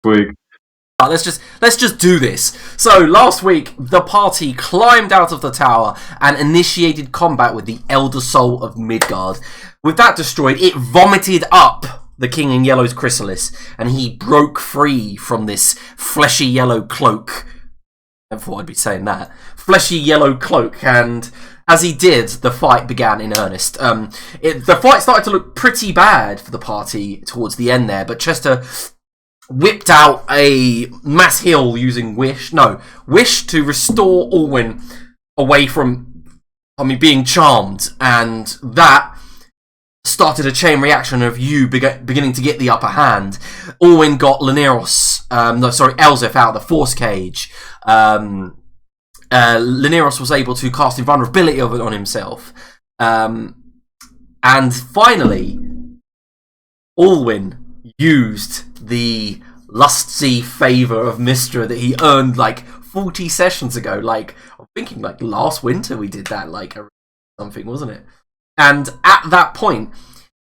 Week. Let's just do this. So last week, the party climbed out of the tower and initiated combat with the Elder Soul of Midgard. With that destroyed, it vomited up the King in Yellow's chrysalis, and he broke free from this fleshy yellow cloak. I thought I'd be saying that. Fleshy yellow cloak, and as he did, the fight began in earnest. The fight started to look pretty bad for the party towards the end there, but Chester whipped out a mass heal using Wish to restore Alwyn away from, being charmed, and that started a chain reaction of you beginning to get the upper hand. Alwyn got Elzef out of the force cage. Lineros was able to cast invulnerability on himself. And finally, Alwyn used the lusty favour of Mystra that he earned 40 sessions ago. I'm thinking last winter we did that, something, wasn't it? And at that point,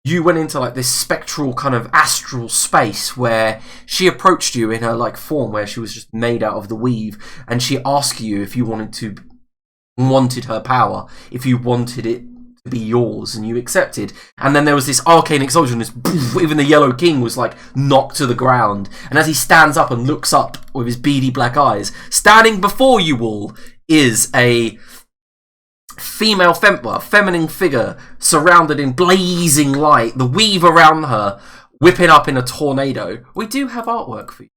you went into this spectral kind of astral space where she approached you in her form where she was just made out of the weave, and she asked you if you wanted her power, if you wanted it to be yours, and you accepted. And then there was this arcane explosion, even the Yellow King was knocked to the ground, and as he stands up and looks up with his beady black eyes, standing before you all is a feminine figure surrounded in blazing light, the weave around her whipping up in a tornado. We do have artwork for you.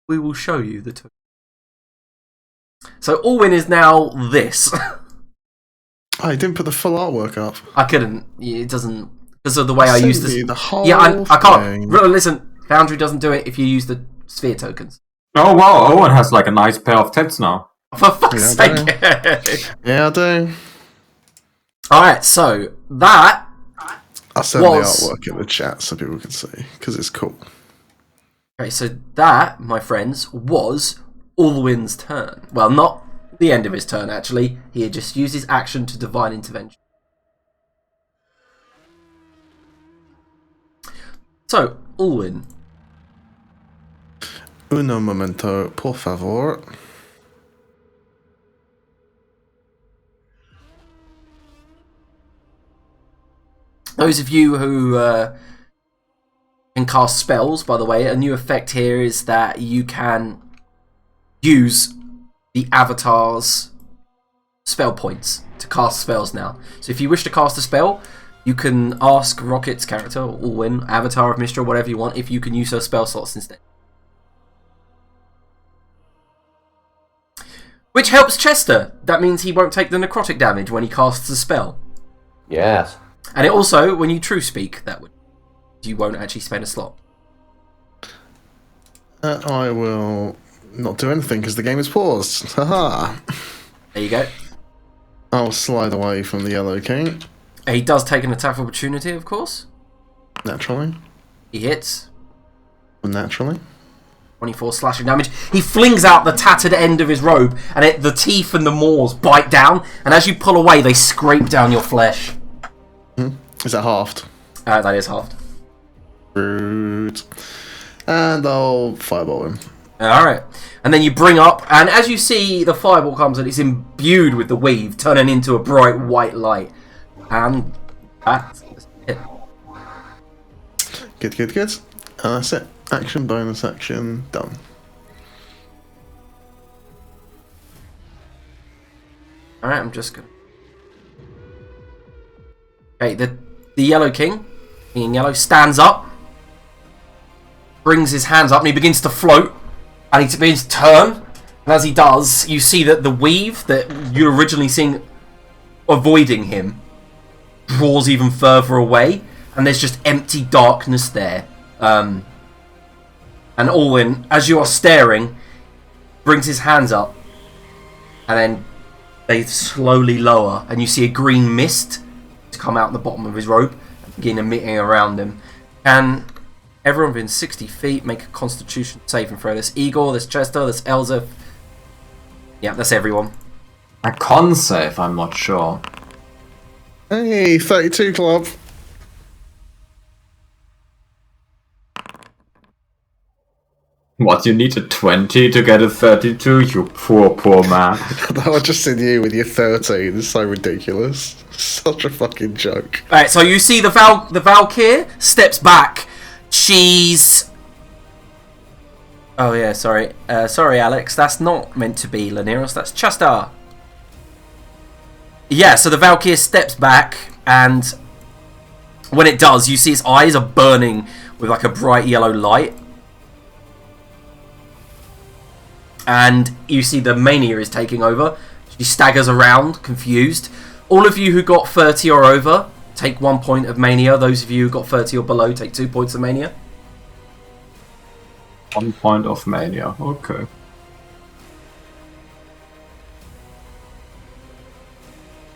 We will show you the So Alwyn is now this. I didn't put the full artwork up. I couldn't. It doesn't, because of the way I used this. The whole I can't. Listen, Foundry doesn't do it if you use the sphere tokens. Oh wow, Owen has a nice pair of tits now. For fuck's sake. Yeah, I do. Alright, so that I'll send the artwork in the chat so people can see, because it's cool. Okay, so that, my friends, was Alwyn's turn. Well, not the end of his turn, actually. He had just used his action to divine intervention. So, Alwyn. Uno momento, por favor. Those of you who can cast spells, by the way, a new effect here is that you can use the avatar's spell points to cast spells now. So if you wish to cast a spell, you can ask Rocket's character, or Alwyn, Avatar of Mystra, whatever you want, if you can use her spell slots instead. Which helps Chester. That means he won't take the necrotic damage when he casts a spell. Yes. And it also, when you true speak, you won't actually spend a slot. I will not do anything because the game is paused. Haha. There you go. I'll slide away from the Yellow King. He does take an attack of opportunity, of course. Naturally. He hits. Naturally. 24 slashing damage. He flings out the tattered end of his robe, and the teeth and the maws bite down, and as you pull away, they scrape down your flesh. Is that halved? That is halved. Rude. And I'll fireball him. Alright. And then you bring up, and as you see the fireball comes and it's imbued with the weave, turning into a bright white light. And that's it. Good. And that's it. Action, bonus action, done. Alright, I'm just gonna... Okay, the Yellow King in yellow stands up, brings his hands up, and he begins to float, and he begins to turn, and as he does, you see that the weave that you're originally seeing avoiding him draws even further away, and there's just empty darkness there. And Alwyn, as you are staring, brings his hands up, and then they slowly lower, and you see a green mist come out the bottom of his robe and begin emitting around him. Can everyone within 60 feet make a Constitution saving throw? There's Igor, there's Chester, there's Elzef. Yeah, that's everyone. A con save, I'm not sure. Hey, 32 club. What, you need a 20 to get a 32? You poor man. That was just in you with your 13. It's so ridiculous. Such a fucking joke. Alright, so you see the Valkyr steps back. She's... Oh yeah, sorry. Sorry, Alex. That's not meant to be Laneros. That's Chastar. Yeah, so the Valkyr steps back, and when it does, you see its eyes are burning with like a bright yellow light. And you see the Mania is taking over. She staggers around, confused. All of you who got 30 or over, take 1 point of Mania. Those of you who got 30 or below, take 2 points of Mania. 1 point of mania. Okay.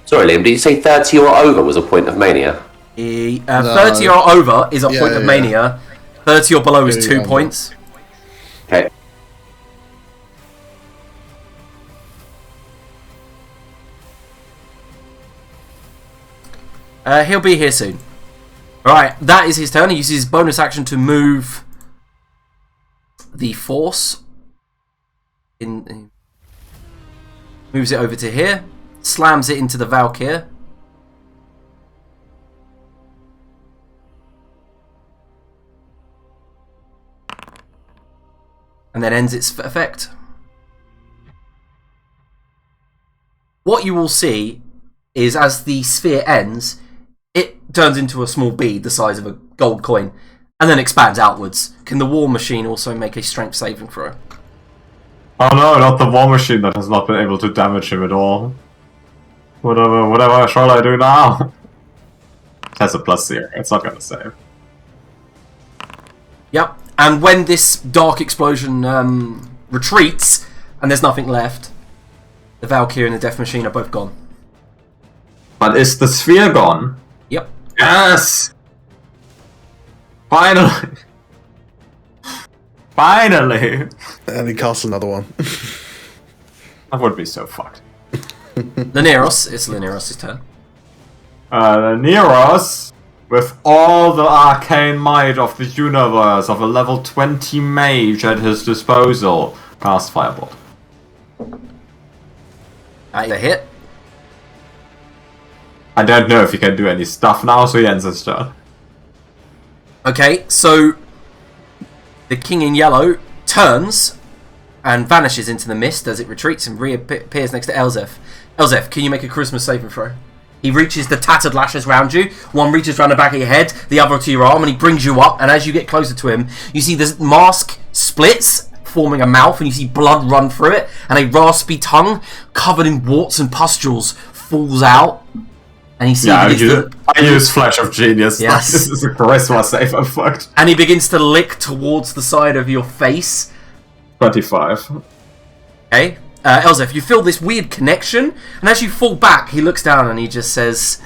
Sorry, Liam, did you say 30 or over was a point of mania? 30 or over is a point of Mania. 30 or below is 2 points. Okay. He'll be here soon. Alright, that is his turn. He uses his bonus action to move the force. Moves it over to here. Slams it into the Valkyr. And then ends its effect. What you will see is as the sphere ends, it turns into a small bead the size of a gold coin and then expands outwards. Can the war machine also make a strength saving throw? Oh no, not the war machine that has not been able to damage him at all. Whatever shall I do now? It has a +0. It's not gonna save. Yep. And when this dark explosion retreats and there's nothing left, the Valkyrie and the Death Machine are both gone. But is the sphere gone? Yep. Yes! Finally! Finally! And he casts another one. That would be so fucked. Laneros, it's Laneros' turn. Neros, with all the arcane might of the universe of a level 20 mage at his disposal, cast Firebolt. That is a hit. I don't know if he can do any stuff now, so he ends his turn. Okay, so the King in Yellow turns and vanishes into the mist as it retreats and reappears next to Elzef. Elzef, can you make a charisma saving throw? He reaches the tattered lashes round you. One reaches round the back of your head, the other to your arm, and he brings you up. And as you get closer to him, you see the mask splits, forming a mouth, and you see blood run through it. And a raspy tongue, covered in warts and pustules, falls out. And he sees I use Flash of Genius. Yes. This is a charisma save, I'm fucked. And he begins to lick towards the side of your face. 25. Okay. Elzef, you feel this weird connection, and as you fall back, he looks down and he just says,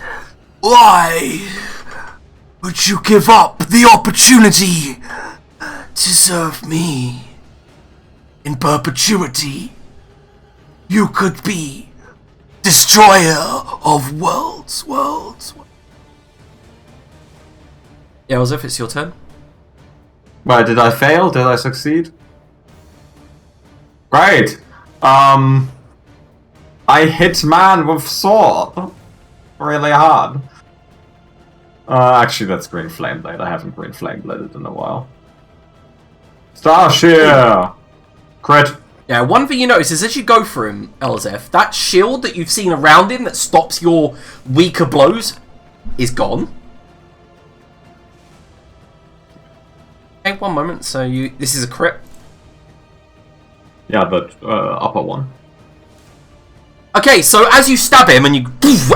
"Why would you give up the opportunity to serve me in perpetuity? You could be destroyer of worlds. Yeah, Elzef, it's your turn. Well, did I fail? Did I succeed? Great! I hit man with sword really hard. Actually, that's Green Flame Blade. I haven't Green Flame Bladed in a while. Star Shear! Crit. Yeah, one thing you notice is as you go for him, Elzef, that shield that you've seen around him that stops your weaker blows is gone. Okay, one moment. So this is a crit. Yeah, but upper one. Okay, so as you stab him and you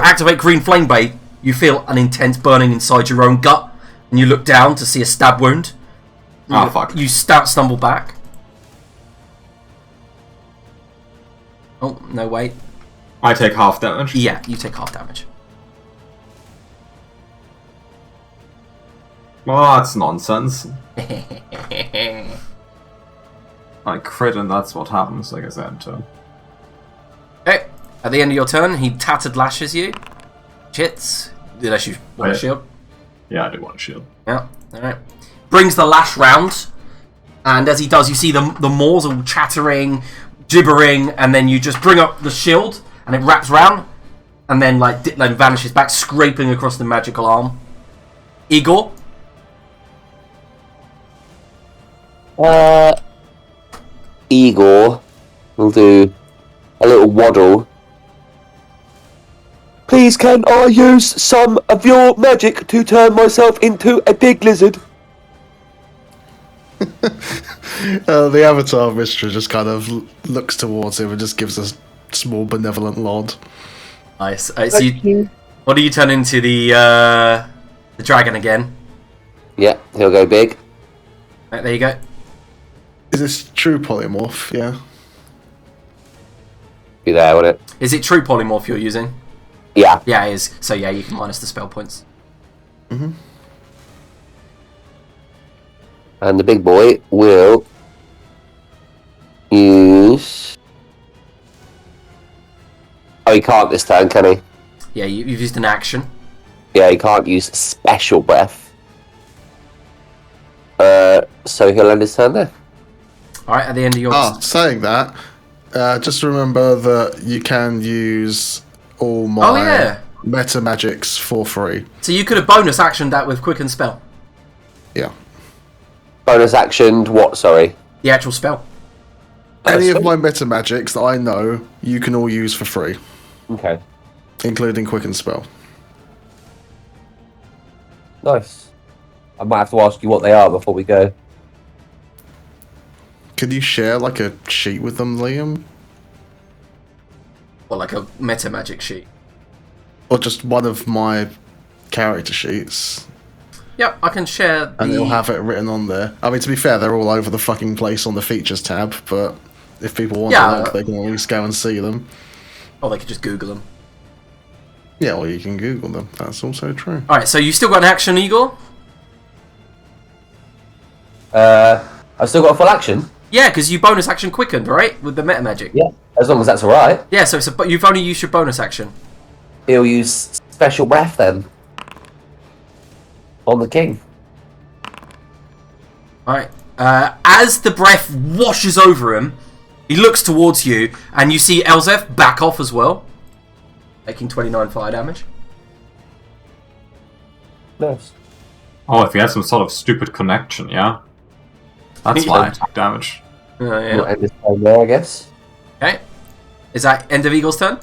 activate Green Flame Blade, you feel an intense burning inside your own gut, and you look down to see a stab wound. Oh, fuck. You stumble back. Oh, no, wait. I take half damage. Yeah, you take half damage. Well, that's nonsense. I crit and that's what happens, like I said, too. Okay, at the end of your turn, he tattered lashes you. Chits. Unless you want a shield. Yeah, I do want a shield. Yeah, alright. Brings the lash round. And as he does, you see the Moors all chattering, gibbering, and then you just bring up the shield, and it wraps round, and then then vanishes back, scraping across the magical arm. Igor? Igor will do a little waddle. Please, can I use some of your magic to turn myself into a big lizard? The Avatar of Mistra just kind of looks towards him and just gives a small benevolent nod. Nice. So what do you turn into, the dragon again? Yeah, he'll go big. Right, there you go. Is this true polymorph? Yeah. Be there, won't it? Is it true polymorph you're using? Yeah. Yeah, it is. So yeah, you can minus the spell points. Mm-hmm. And the big boy will use... Oh, he can't this turn, can he? Yeah, you've used an action. Yeah, he can't use special breath. So he'll end his turn there. Alright, at the end of your... Saying that, just remember that you can use all my meta magics for free. So you could have bonus actioned that with Quicken Spell. Yeah. Bonus actioned what, sorry? The actual spell. Any of my meta magics that I know, you can all use for free. Okay. Including Quicken Spell. Nice. I might have to ask you what they are before we go. Could you share like a sheet with them, Liam? Or like a meta magic sheet. Or just one of my character sheets. Yep, I can share the... And it'll have it written on there. I mean, to be fair, they're all over the fucking place on the features tab, but if people want to look, they can at least go and see them. Or they could just Google them. Yeah, or you can Google them. That's also true. Alright, so you still got an action, Igor? I've still got a full action? Yeah, because you bonus action quickened, right? With the meta magic. Yeah, as long as that's alright. Yeah, so you've only used your bonus action. He'll use special breath then. On the king. Alright. As the breath washes over him, he looks towards you, and you see Elzef back off as well. Taking 29 fire damage. Nice. Oh, if he has some sort of stupid connection, yeah? That's why I took damage. Yeah. We'll end this turn there, I guess. Okay. Is that end of Eagle's turn?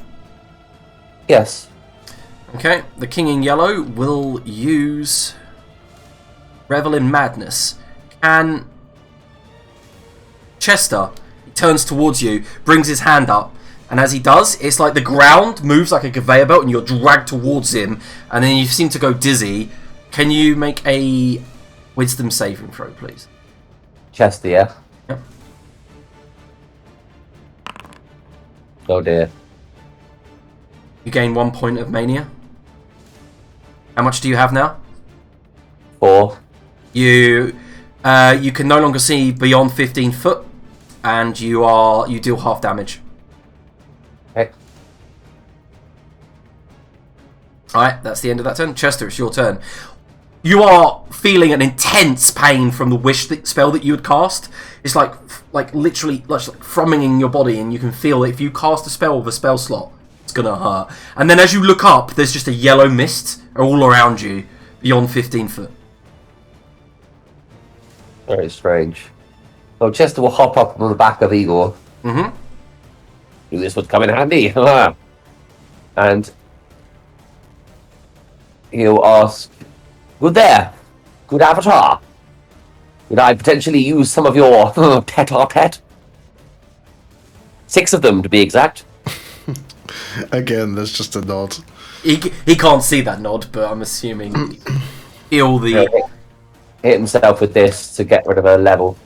Yes. Okay. The King in Yellow will use Revel in Madness. Can Chester, he turns towards you, brings his hand up, and as he does, it's like the ground moves like a conveyor belt and you're dragged towards him, and then you seem to go dizzy. Can you make a wisdom saving throw, please? Chester, yeah? Yep. Oh dear. You gain 1 point of mania. How much do you have now? 4. You can no longer see beyond 15 foot, and you deal half damage. Okay. Alright, that's the end of that turn. Chester, it's your turn. You are feeling an intense pain from the wish spell that you had cast. It's like literally like thrumming in your body, and you can feel that if you cast a spell with a spell slot, it's gonna hurt. And then as you look up, there's just a yellow mist all around you beyond 15 foot. Very strange. Well, Chester will hop up on the back of Igor. Mm-hmm. This would come in handy. And he'll ask, good there, good avatar. Would I potentially use some of your tete-a-tete? 6 of them, to be exact. Again, there's just a nod. He can't see that nod, but I'm assuming he'll the... Hit himself with this to get rid of a level.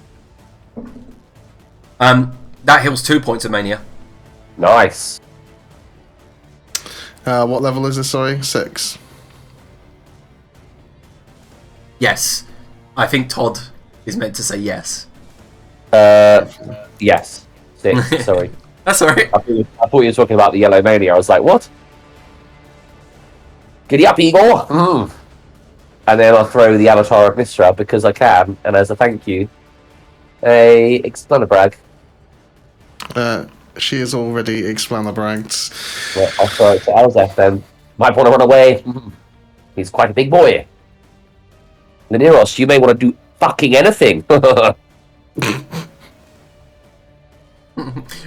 That heals 2 points of mania. Nice. What level is this, sorry? 6. Yes. I think Todd is meant to say yes. Yes. 6, sorry. That's alright. I thought you were talking about the yellow mania. I was like, what? Giddy up, Igor! And then I'll throw the Avatar of Mistra because I can, and as a thank you, a explanabrag. She is already explanabragged. Well, I'll throw it to Elzef then. Might want to run away. He's quite a big boy. Laniros, you may want to do fucking anything.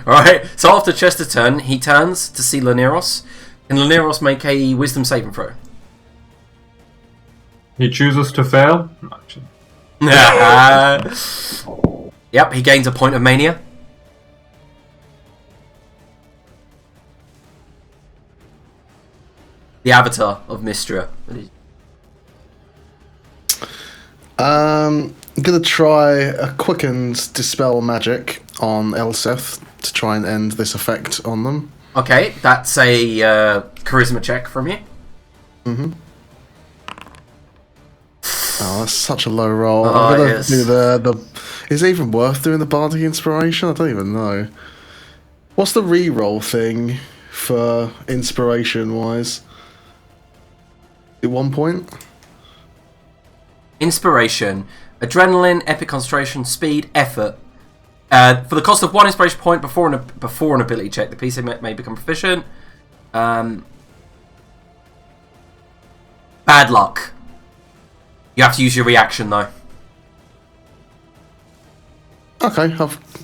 Alright, so after Chester's turn, he turns to see Laniros. Can Laniros make a wisdom saving throw? He chooses to fail? No, actually. Yep, he gains a point of mania. The avatar of Mystra. I'm gonna try a quickened dispel magic on Elseth to try and end this effect on them. Okay, that's a charisma check from you. Oh, that's such a low roll. Oh, I'm gonna yes. do the. Is it even worth doing the bardic inspiration? I don't even know. What's the re-roll thing for inspiration wise? At 1 point. Inspiration, adrenaline, epic concentration, speed, effort. For the cost of 1 inspiration point before an ability check, the PC may become proficient. Bad luck. You have to use your reaction though. Okay,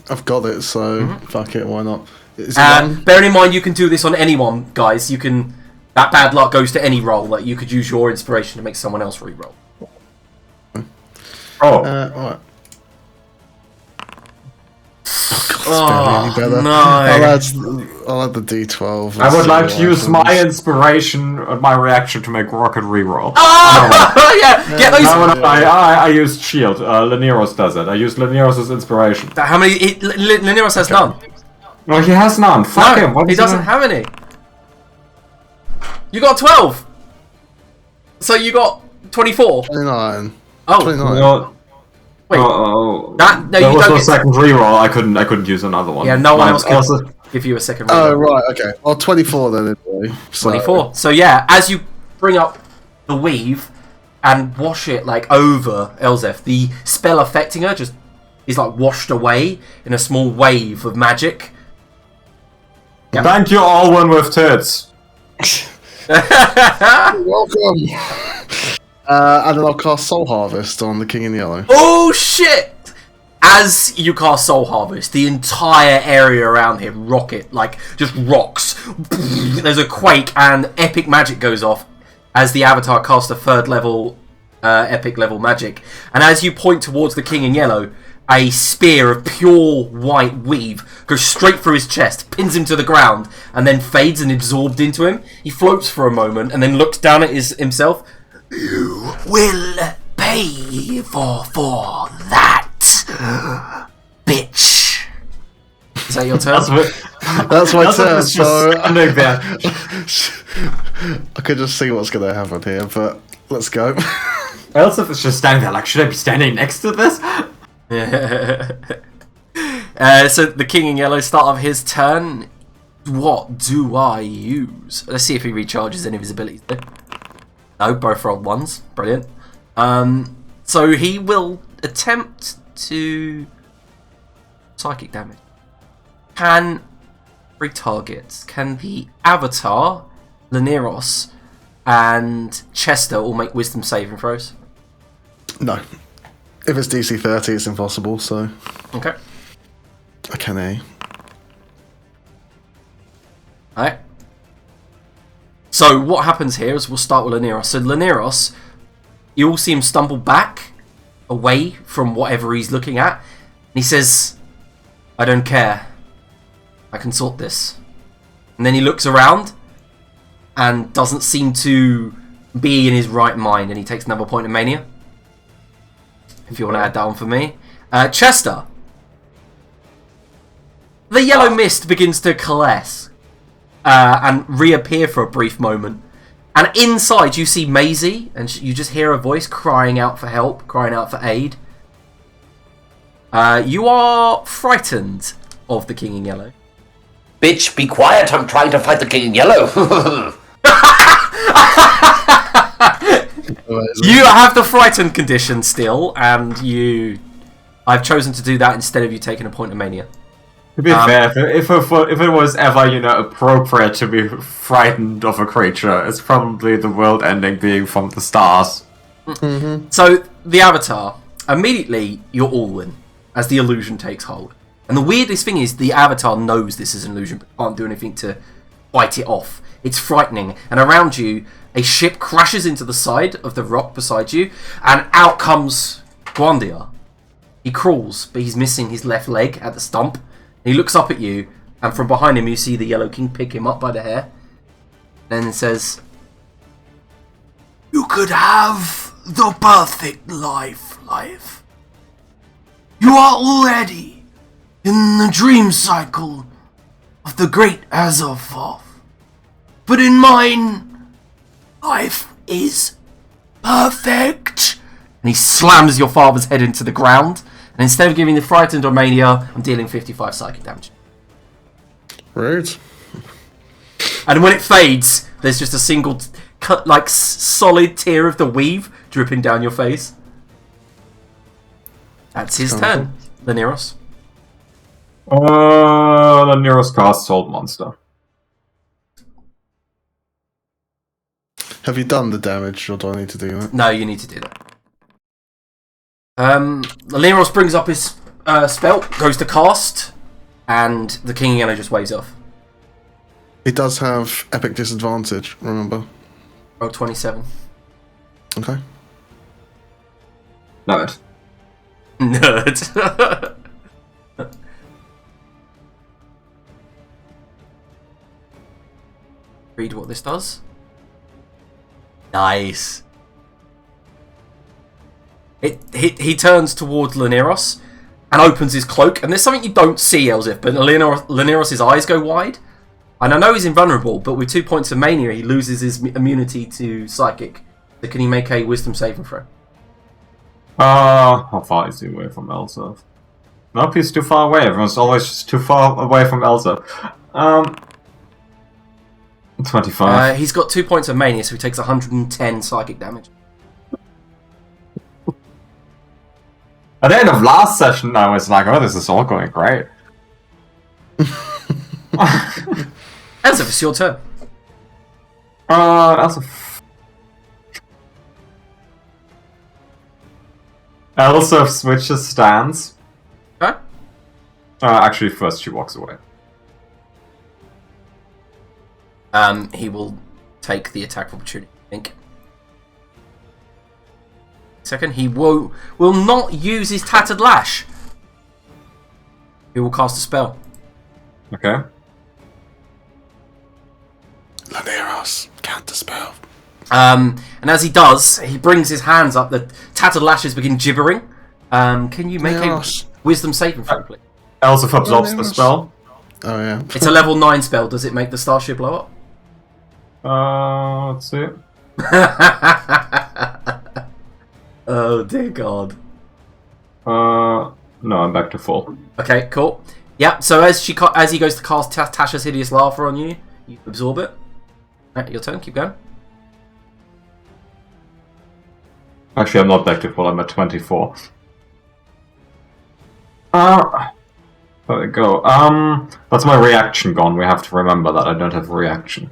I've got it, so fuck it, why not? Is it one? Bearing in mind, you can do this on anyone, guys. You can. That bad luck goes to any roll. Like you could use your inspiration to make someone else re-roll. Alright. Oh, Better. no. I'll add the D12. I would like to use my inspiration and my reaction to make Rocket reroll. Oh, yeah, get those. No, I used shield. Laniros does it. I used Laniros' inspiration. How many? Laniros has none. No, he has none. Fuck him. What He doesn't have any. You got 12. So you got 24. 29. Oh, 29. No. wait. That you was don't a get- second reroll. I couldn't use another one. Yeah, no one else can Also, give you a second Oh, roll. right, okay. Well, 24 then, anyway. So- 24. So yeah, as you bring up the weave and wash it like over Elzef, the spell affecting her just is like washed away in a small wave of magic. Yep. Thank you, Alwyn with tits. Welcome! And then I'll cast Soul Harvest on the King in Yellow. Oh shit! As you cast Soul Harvest, the entire area around him just rocks. There's a quake and epic magic goes off as the Avatar casts a 3rd level epic level magic. And as you point towards the King in Yellow, a spear of pure white weave goes straight through his chest, pins him to the ground, and then fades and absorbed into him. He floats for a moment and then looks down at himself. You will pay for that, bitch. Is that your turn? That's my turn, It's just so standing there. I could just see what's going to happen here, but let's go. Elsif is just standing there like, should I be standing next to this? So the King in Yellow, start of his turn. What do I use? Let's see if he recharges any of his abilities. No, both rolled ones. Brilliant. So he will attempt to psychic damage. Can 3 targets? Can the Avatar, Laniros, and Chester all make wisdom saving throws? No. If it's DC 30, it's impossible, so... Okay. I can A. Alright. So what happens here is we'll start with Laniros. So Laniros, you all see him stumble back away from whatever he's looking at. And he says, I don't care. I can sort this. And then he looks around and doesn't seem to be in his right mind. And he takes another point of mania. If you want to add that on for me. Chester. The yellow mist begins to coalesce. And reappear for a brief moment. And inside you see Maisie, and you just hear a voice crying out for help, crying out for aid. You are frightened of the King in Yellow. Bitch, be quiet, I'm trying to fight the King in Yellow. You have the frightened condition still, and you I've chosen to do that instead of you taking a point of mania. To be fair, if it was ever, appropriate to be frightened of a creature, it's probably the world-ending being from the stars. Mm-hmm. So, the Avatar, immediately you're all in, as the illusion takes hold. And the weirdest thing is, the Avatar knows this is an illusion, but can't do anything to fight it off. It's frightening, and around you, a ship crashes into the side of the rock beside you, and out comes Gwandia. He crawls, but he's missing his left leg at the stump. He looks up at you, and from behind him you see the Yellow King pick him up by the hair. Then it says, "You could have the perfect life. You are already in the dream cycle of the great Azathoth. But in mine, life is perfect." And he slams your father's head into the ground. And instead of giving the frightened or mania, I'm dealing 55 psychic damage. Rude. And when it fades, there's just a single cut, solid tear of the weave dripping down your face. That's his turn. Laneros. Laneros casts Old Monster. Have you done the damage, or do I need to do that? No, you need to do that. Laneros brings up his spell, goes to cast, and the King in Yellow just waves off. It does have epic disadvantage, remember? Roll 27. Okay. Nerd. Nerd. Read what this does. Nice. He turns towards Laneros and opens his cloak, and there's something you don't see, Elzif, but Laneros' eyes go wide. And I know he's invulnerable, but with 2 points of mania, he loses his immunity to psychic. So can he make a wisdom saving throw? How far is he away from Elzif? Nope, he's too far away. Everyone's always just too far away from Elzif. 25. He's got 2 points of mania, so he takes 110 psychic damage. At the end of last session, I was like, oh, this is all going great. Elzif, it's your turn. Elzif switches stance. Okay. Actually, first she walks away. He will take the attack of opportunity, I think. Second, he will not use his Tattered Lash. He will cast a spell. Okay. Laneros, counter spell. And as he does, he brings his hands up. The Tattered Lashes begin gibbering. Can you make a wisdom saving throw, please? Elzif absorbs the spell. Oh, yeah. It's a level 9 spell. Does it make the starship blow Let's see. up? Oh, dear God. No, I'm back to full. Okay, cool. Yeah, so as he goes to cast Tasha's Hideous Laughter on you, you absorb it. Alright, your turn, keep going. Actually, I'm not back to full, I'm at 24. There we go. That's my reaction gone. We have to remember that I don't have a reaction.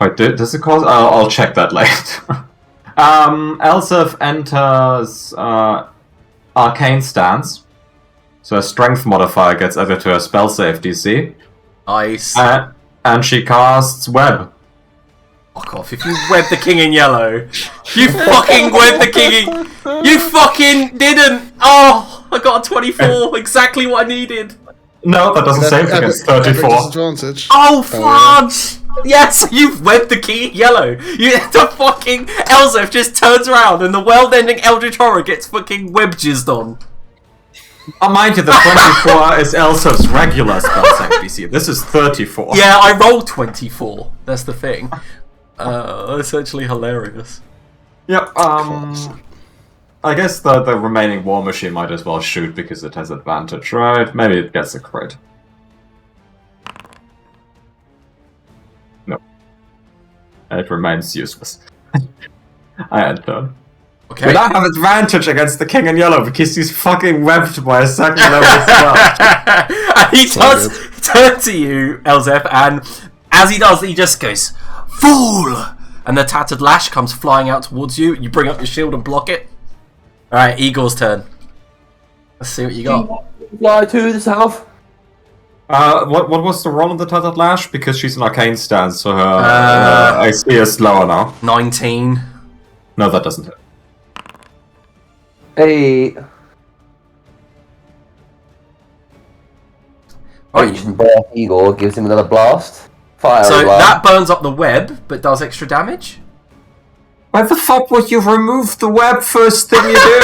Wait, does it cause... I'll check that later. Elzif enters Arcane Stance. So a strength modifier gets added to her spell save DC. Nice. And she casts Web. Fuck off. If you web the King in Yellow, you fucking web the King in... You fucking didn't! Oh, I got a 24. Exactly what I needed. No, that doesn't save against 34. Disadvantage. Oh, fudge! Yes, you've webbed the King in Yellow. The fucking Elzif just turns around and the world-ending Eldritch Horror gets fucking web jizzed on. Mind you, the 24 is Elzif's regular spell save DC. This is 34. Yeah, I rolled 24. That's the thing. That's actually hilarious. Yep, I guess the remaining War Machine might as well shoot because it has advantage, right? Maybe it gets a crit. No. It remains useless. I had turn. Okay. But I have advantage against the king in yellow because he's fucking webbed by a second level spell. And he does turn to you, Elzef, and as he does, he just goes, "Fool!" And the tattered lash comes flying out towards you. You bring up your shield and block it. Alright, Igor's turn. Let's see what you got. Fly to the south. What was the roll on the Tattered Lash? Because she's an arcane stance, so her AC is lower now. 19. No, that doesn't hit. Hey. Ancient Breath Igor gives him another blast. Fire So alarm. that burns up the web, but does extra damage? Why the fuck would you remove the web first thing you do?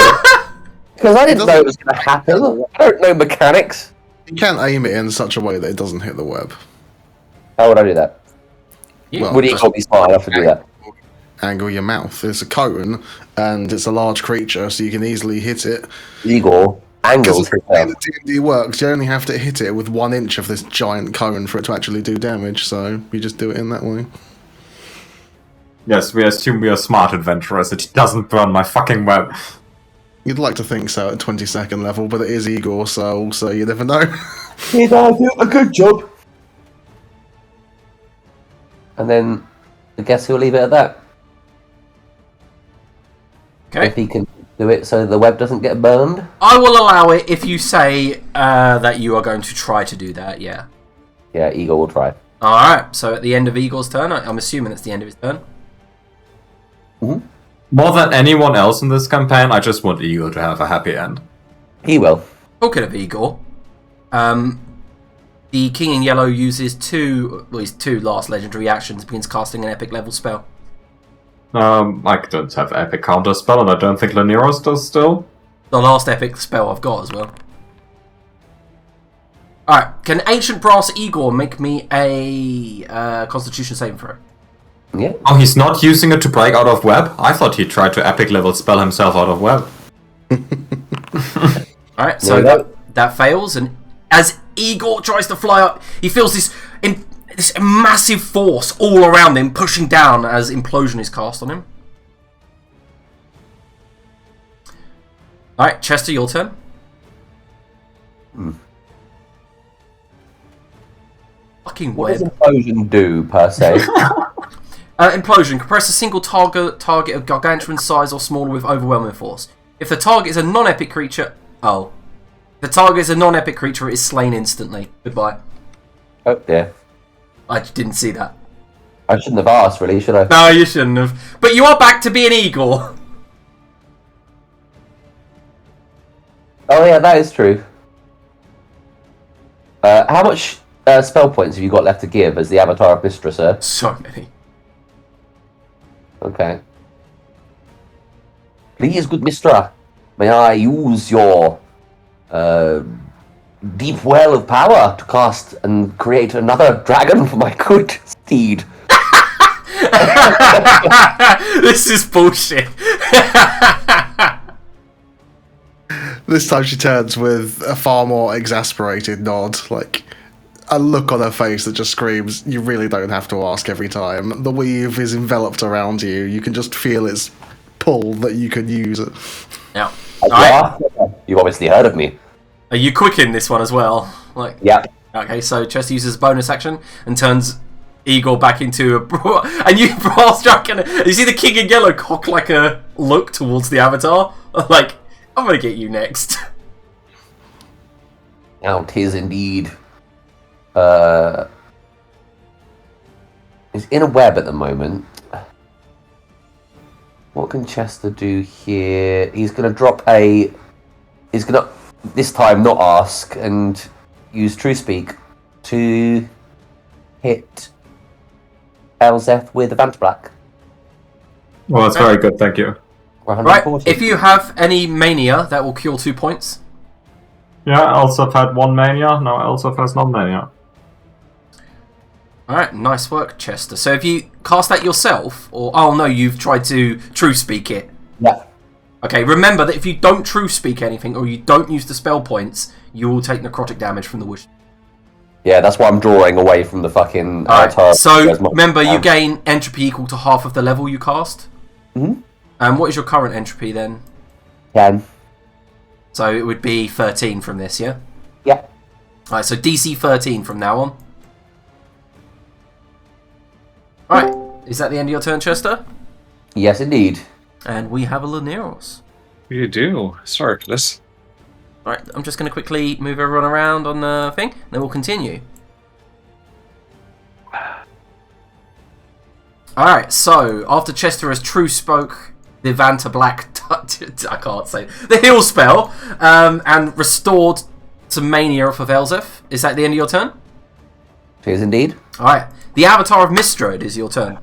Because I didn't know it was going to happen. I don't know mechanics. You can't aim it in such a way that it doesn't hit the web. How would I do that? Yeah. Would Igor be smart enough to do that? Angle your mouth. It's a cone, and it's a large creature, so you can easily hit it. Igor angles Because the way himself. that D&D works, you only have to hit it with 1 inch of this giant cone for it to actually do damage, so you just do it in that way. Yes, we assume we are smart adventurers. It doesn't burn my fucking web. You'd like to think so at 22nd level, but it is Igor, so also you never know. He does do a good job. And then I guess he'll leave it at that. Okay. If he can do it so the web doesn't get burned. I will allow it if you say that you are going to try to do that, yeah. Yeah, Igor will try. Alright, so at the end of Igor's turn, I'm assuming it's the end of his turn. More than anyone else in this campaign, I just want Igor to have a happy end. He will. Talking of Igor, the King in Yellow uses two last legendary actions, begins casting an epic level spell. I don't have epic counter spell, and I don't think Laniros does still. The last epic spell I've got as well. Alright, can Ancient Brass Igor make me a Constitution saving throw? Yeah. Oh, he's not using it to break out of web? I thought he tried to epic level spell himself out of web. Alright, so that fails, and as Igor tries to fly up, he feels this massive force all around him, pushing down as Implosion is cast on him. Alright, Chester, your turn. Fucking What does web. implosion do, per se? Implosion. Compress a single target of gargantuan size or smaller with overwhelming force. If the target is a non-epic creature... Oh. If the target is a non-epic creature, it is slain instantly. Goodbye. Oh, dear. I didn't see that. I shouldn't have asked, really, should I? No, you shouldn't have. But you are back to being Igor. Oh, yeah, that is true. How much spell points have you got left to give as the Avatar of Mistress, sir? So many. Okay. Please, good Mistra, may I use your deep well of power to cast and create another dragon for my good steed? This is bullshit. This time she turns with a far more exasperated nod, like a look on her face that just screams, you really don't have to ask every time. The weave is enveloped around you. You can just feel its pull that you can use it. Yeah. Yeah. You've obviously heard of me. Are you quick in this one as well? Like. Yeah. Okay, so Chester uses bonus action and turns Igor back into a... And you brass dragon. You see the King in Yellow cock like a look towards the Avatar. Like, I'm gonna get you next. Now 'tis indeed. He's in a web at the moment. What can Chester do here? He's gonna drop a... He's gonna, this time, not ask and use True Speak to hit Elzeth with Advance Black. Well, that's very good, thank you. Right, if you have any mania, that will cure 2 points. Yeah, Elsef had 1 mania, now Elsef has no mania. Alright, nice work, Chester. So if you cast that yourself, or... Oh no, you've tried to True Speak it. Yeah. Okay, remember that if you don't True Speak anything, or you don't use the spell points, you will take necrotic damage from the wish. Yeah, that's why I'm drawing away from the fucking Avatar. Alright, so remember you gain entropy equal to half of the level you cast. Mm-hmm. What is your current entropy then? 10. So it would be 13 from this, yeah? Yeah. Alright, so DC 13 from now on. Alright, is that the end of your turn, Chester? Yes, indeed. And we have a Laneros. You do. Sorry for this. Alright, I'm just going to quickly move everyone around on the thing, then we'll continue. Alright, so after Chester has true spoke the Vanta Black I can't say the heal spell and restored to mania off of Elzef. Is that the end of your turn? It is indeed. Alright. The Avatar of Mistroid is your turn.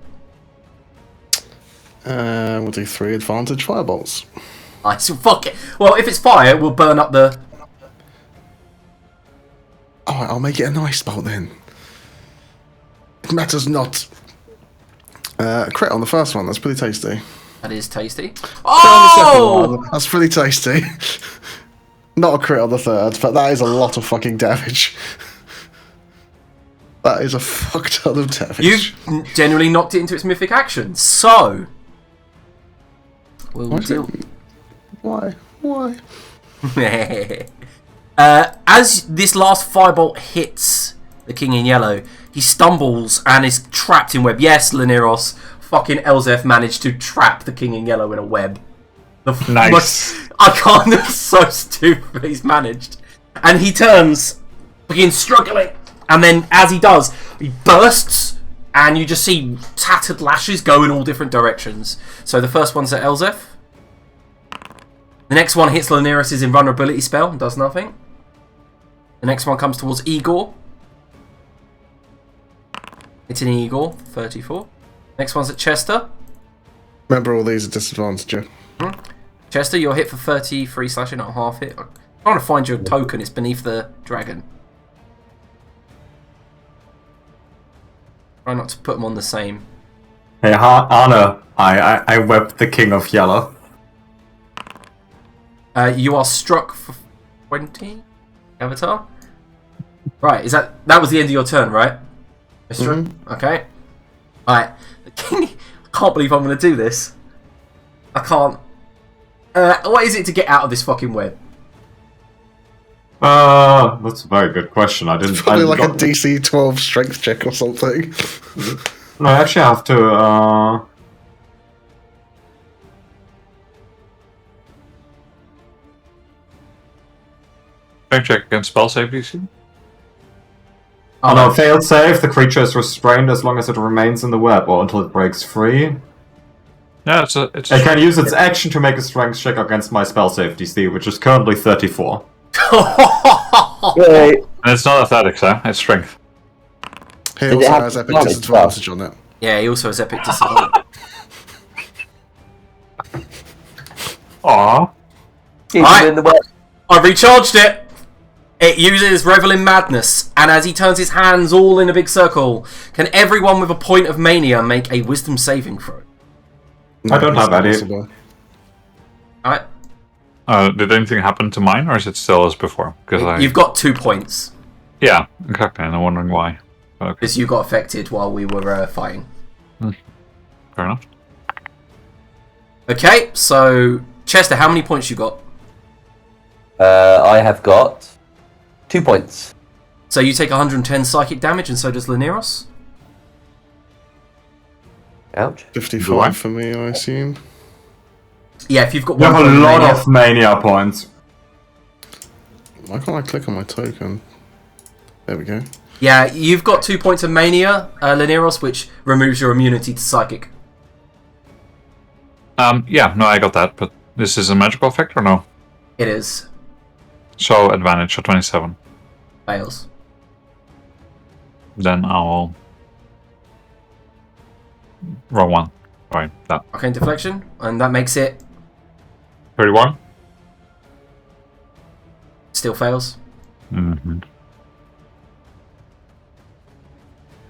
We'll do 3 advantage firebolts. Nice. Fuck it. Well, if it's fire, we'll burn up the... Alright, I'll make it a nice bolt then. It matters not. Crit on the first one, that's pretty tasty. That is tasty. Crit on the Oh! second one, that's pretty tasty. Not a crit on the third, but that is a lot of fucking damage. That is a fuck ton of damage. You've genuinely knocked it into its mythic action. So... we'll deal... Why? Why? As this last firebolt hits the King in Yellow, he stumbles and is trapped in web. Yes, Laneros, fucking Elzef managed to trap the King in Yellow in a web. Nice. I can't, that's so stupid, but he's managed. And he turns, begins struggling, and then as he does, he bursts, and you just see tattered lashes go in all different directions. So the first one's at Elzef. The next one hits Laneros' invulnerability spell and does nothing. The next one comes towards Igor. It's an Igor, 34. Next one's at Chester. Remember, all these are disadvantage. Chester, you're hit for 33 slashing, not half hit. I'm trying to find your token, it's beneath the dragon. Try not to put them on the same. Hey, Anna, I webbed the King of Yellow. You are struck for 20, Avatar. Right, that was the end of your turn, right, Mister? Okay. Alright, the King. I can't believe I'm going to do this. I can't. What is it to get out of this fucking web? That's a very good question. I didn't. Probably like a DC 12 strength check or something. No, I actually have to. Check against spell save DC. Oh no, failed save. The creature is restrained as long as it remains in the web or until it breaks free. Yeah, it's It can use its action to make a strength check against my spell save DC, which is currently 34. Yay. And it's not athletics, huh? It's strength. He Did it also have has epic advantage disadvantage on it. Yeah, he also has epic disadvantage. Aww. Keep Alright. him in the way. I recharged it. It uses Revel in Madness, and as he turns his hands all in a big circle, can everyone with a point of mania make a Wisdom saving throw? I don't have any. Possible. Alright, Did anything happen to mine, or is it still as before? Because you've got 2 points, Yeah, exactly. And I'm wondering why. Okay, because you got affected while we were fighting. fair enough. Okay, so Chester, how many points you got? I have got 2 points. So you take 110 psychic damage, and so does Laneros. Ouch. 55 for me, I assume. Yeah, if you've got You one have a point of lot mania. of mania points. Why can't I click on my token? There we go. Yeah, you've got 2 points of mania, Laneros, which removes your immunity to psychic. Yeah, no, I got that, but this is a magical effect or no? It is. So advantage at 27. Fails. Then I'll roll one. Right, that Arcane Deflection, and that makes it 31. still fails. Mm-hmm.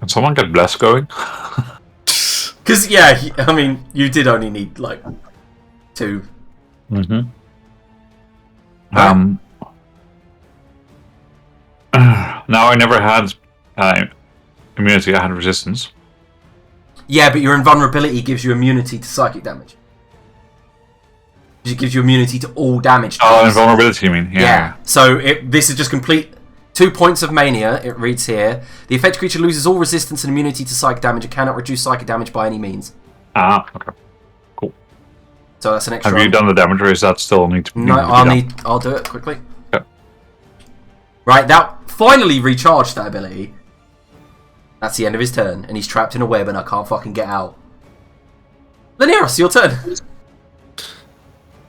Can someone get bless going? Because, yeah, I mean, you did only need, like, 2. Mm-hmm. Now I never had immunity. I had resistance. Yeah, but your invulnerability gives you immunity to psychic damage. It gives you immunity to all damage. Oh, invulnerability, you mean? Yeah. So this is just complete 2 points of mania. It reads here: the affected creature loses all resistance and immunity to psychic damage and cannot reduce psychic damage by any means. Ah, okay. Cool. So that's an extra. Have you done the damage, or is that still need to? No, I'll do it quickly. Okay. Right, that finally recharged that ability. That's the end of his turn, and he's trapped in a web, and I can't fucking get out. Laneros, your turn.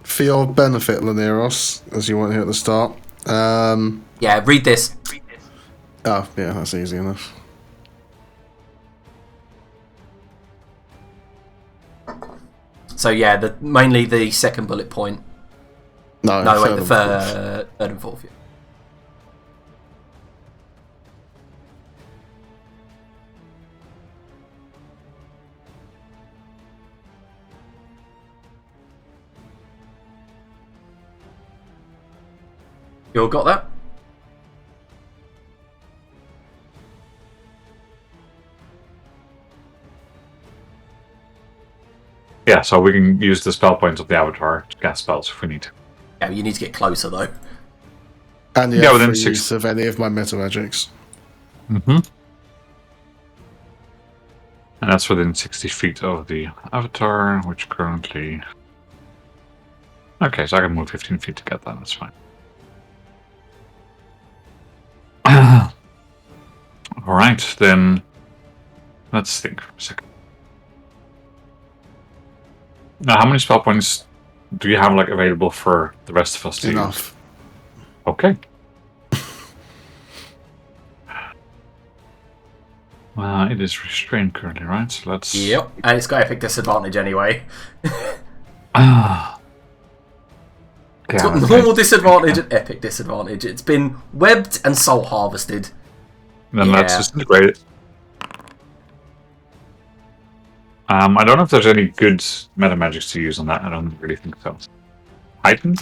For your benefit, Laneros, as you weren't here at the start. Yeah, read this. Oh, yeah, that's easy enough. So yeah, mainly the second bullet point. No, Wait, the third and fourth. Yeah. You all got that? Yeah, so we can use the spell points of the avatar to cast spells if we need to. Yeah, you need to get closer though. And Yeah, yeah, within free 6. use of any of my meta magics. Mm-hmm. And that's within 60 feet of the avatar, which currently... Okay, so I can move 15 feet to get that, that's fine. Alright, then... Let's think for a second. Now, how many spell points do you have available for the rest of us to use? Enough. Okay. It is restrained currently, right? So let's... Yep, and it's got epic disadvantage anyway. Ah. It's got normal disadvantage and epic disadvantage. It's been webbed and soul harvested. Then let's disintegrate it. I don't know if there's any good meta magics to use on that. I don't really think so. Heighten?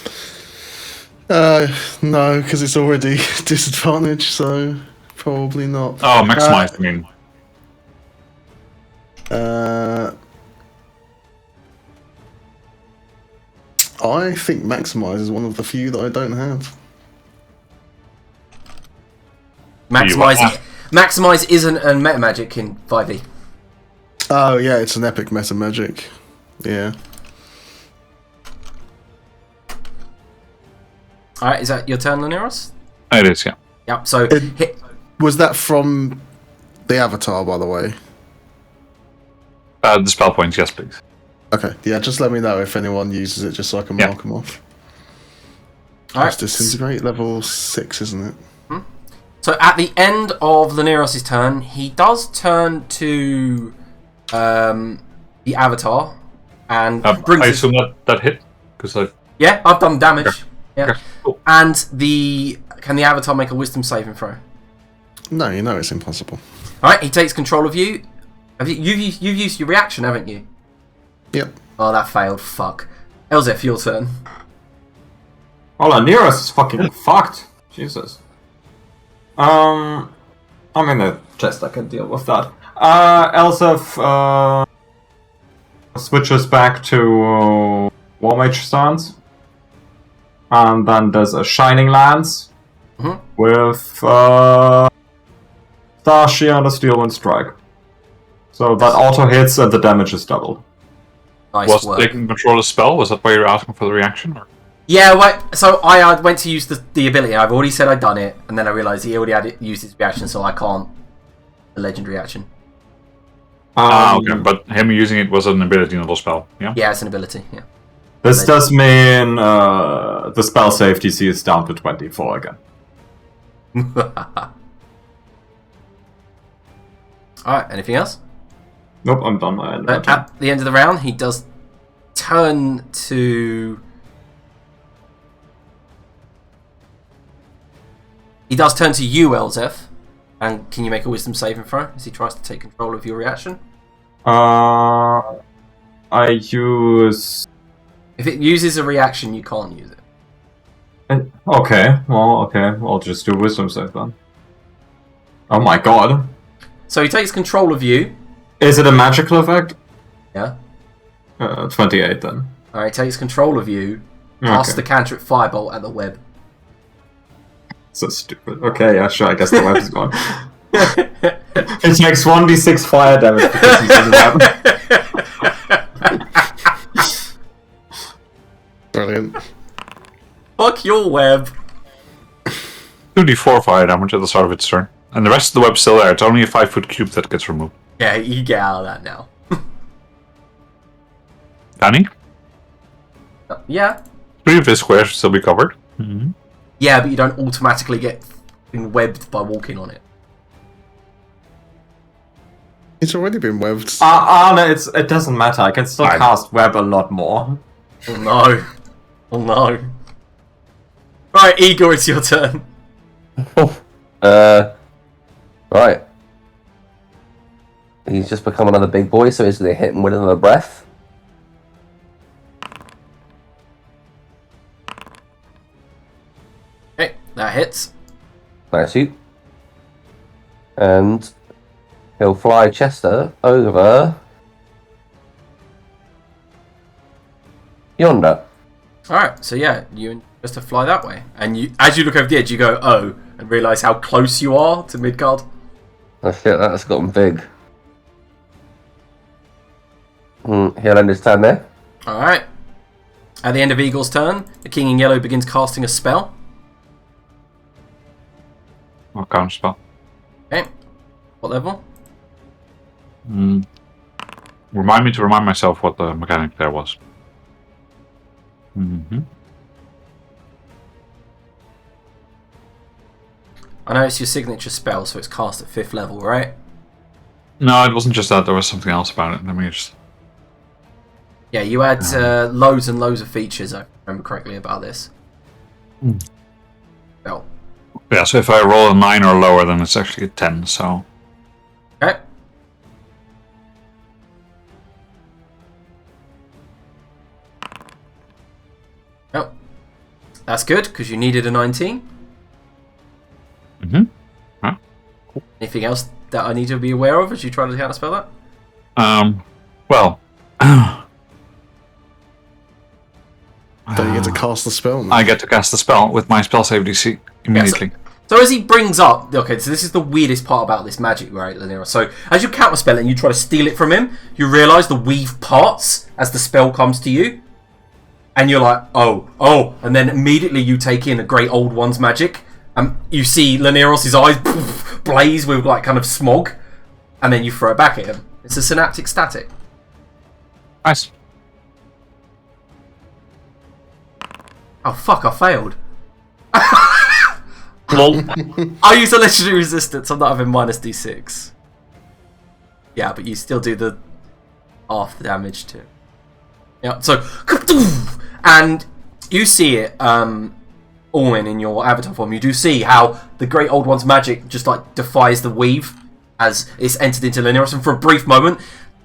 No, because it's already disadvantage, so probably not. Oh, maximize, I mean. I think maximize is one of the few that I don't have. Maximize isn't a meta magic in 5e. Oh yeah, it's an epic meta magic. Yeah. Alright, is that your turn, Laneros? It is, yeah. Yep, so... Was that from the avatar, by the way? The spell points, yes, please. Okay, yeah, just let me know if anyone uses it, just so I can mark them off. Alright. Disintegrate, level 6, isn't it? So at the end of Laneros' turn, he does turn to the avatar and brings I assume that hit? Because Yeah, I've done damage. Okay. Yeah. Okay, cool. And can the avatar make a wisdom saving throw? No, you know it's impossible. Alright, he takes control of you. You've used your reaction, haven't you? Yep. Oh, that failed. Fuck. Elzef, your turn. Oh, Laneros is fucking fucked. Jesus. I'm in the chest, I can deal with that. Elsef switches back to War Mage stance. And then there's a Shining Lance with Starshea and a Steelwind Strike. So that auto hits and the damage is doubled. Nice was work. taking control of spell? Was that why you were asking for the reaction? Or? Yeah, so I went to use the ability. I've already said I'd done it, and then I realised he already had used his reaction, so I can't. The legendary action. Okay, but him using it was an ability, not a spell, yeah? Yeah, it's an ability, yeah. This does mean the spell save DC is down to 24 again. Alright, anything else? Nope, I'm done my end. At the end of the round, he does turn to... He does turn to you, Elzef. And can you make a wisdom saving throw as he tries to take control of your reaction? I use... If it uses a reaction, you can't use it. Okay, I'll just do wisdom save then. Oh my god. So he takes control of you. Is it a magical effect? Yeah. 28 then. Alright, takes control of you. Cast the cantrip firebolt at the web. So stupid. Okay, yeah, sure. I guess the web's gone. It takes 1d6 fire damage because he doesn't have. Brilliant. Fuck your web. 2d4 fire damage at the start of its turn. And the rest of the web's still there. It's only a 5-foot cube that gets removed. Yeah, you get out of that now. Can he? Yeah. 3 of his squares should still be covered. Mm-hmm. Yeah, but you don't automatically get webbed by walking on it. It's already been webbed. No, it doesn't matter. I can still Fine. cast web a lot more. Oh no. Oh no. Right, Igor, it's your turn. Right. He's just become another big boy, so he's going to hit him with another breath. Okay, that hits. Nice you. And he'll fly Chester over yonder. Alright, so yeah, you just to fly that way. And you, as you look over the edge, you go, oh, and realise how close you are to Midgard. Oh shit, that's gotten big. He'll end his turn there. Alright. At the end of Eagle's turn, the King in Yellow begins casting a spell. What counter spell? Okay. What level? Remind me to remind myself what the mechanic there was. Mm-hmm. I know it's your signature spell, so it's cast at 5th level, right? No, it wasn't just that. There was something else about it. Let me just... Yeah, you had loads and loads of features, if I remember correctly, about this. Spell. Yeah, so if I roll a 9 or lower, then it's actually a 10, so... Okay. Oh. That's good, because you needed a 19. Mm-hmm. Huh? Anything else that I need to be aware of as you try to counterspell that? Well... Don't you get to cast the spell now? I get to cast the spell with my spell save DC immediately. So as he brings up, okay, so this is the weirdest part about this magic, right, Lanira? So as you counterspell it and you try to steal it from him, you realise the weave parts as the spell comes to you. And you're like, oh, and then immediately you take in the Great Old One's magic. You see Laniros' eyes blaze with like kind of smog, and then you throw it back at him. It's a synaptic static. Nice. Oh fuck, I failed. Lol. I use a legendary resistance, I'm not having minus d6. Yeah, but you still do the half the damage too. Yeah, so and you see it, Orwin, in your avatar form. You do see how the Great Old One's magic just like defies the weave as it's entered into Laniros, and for a brief moment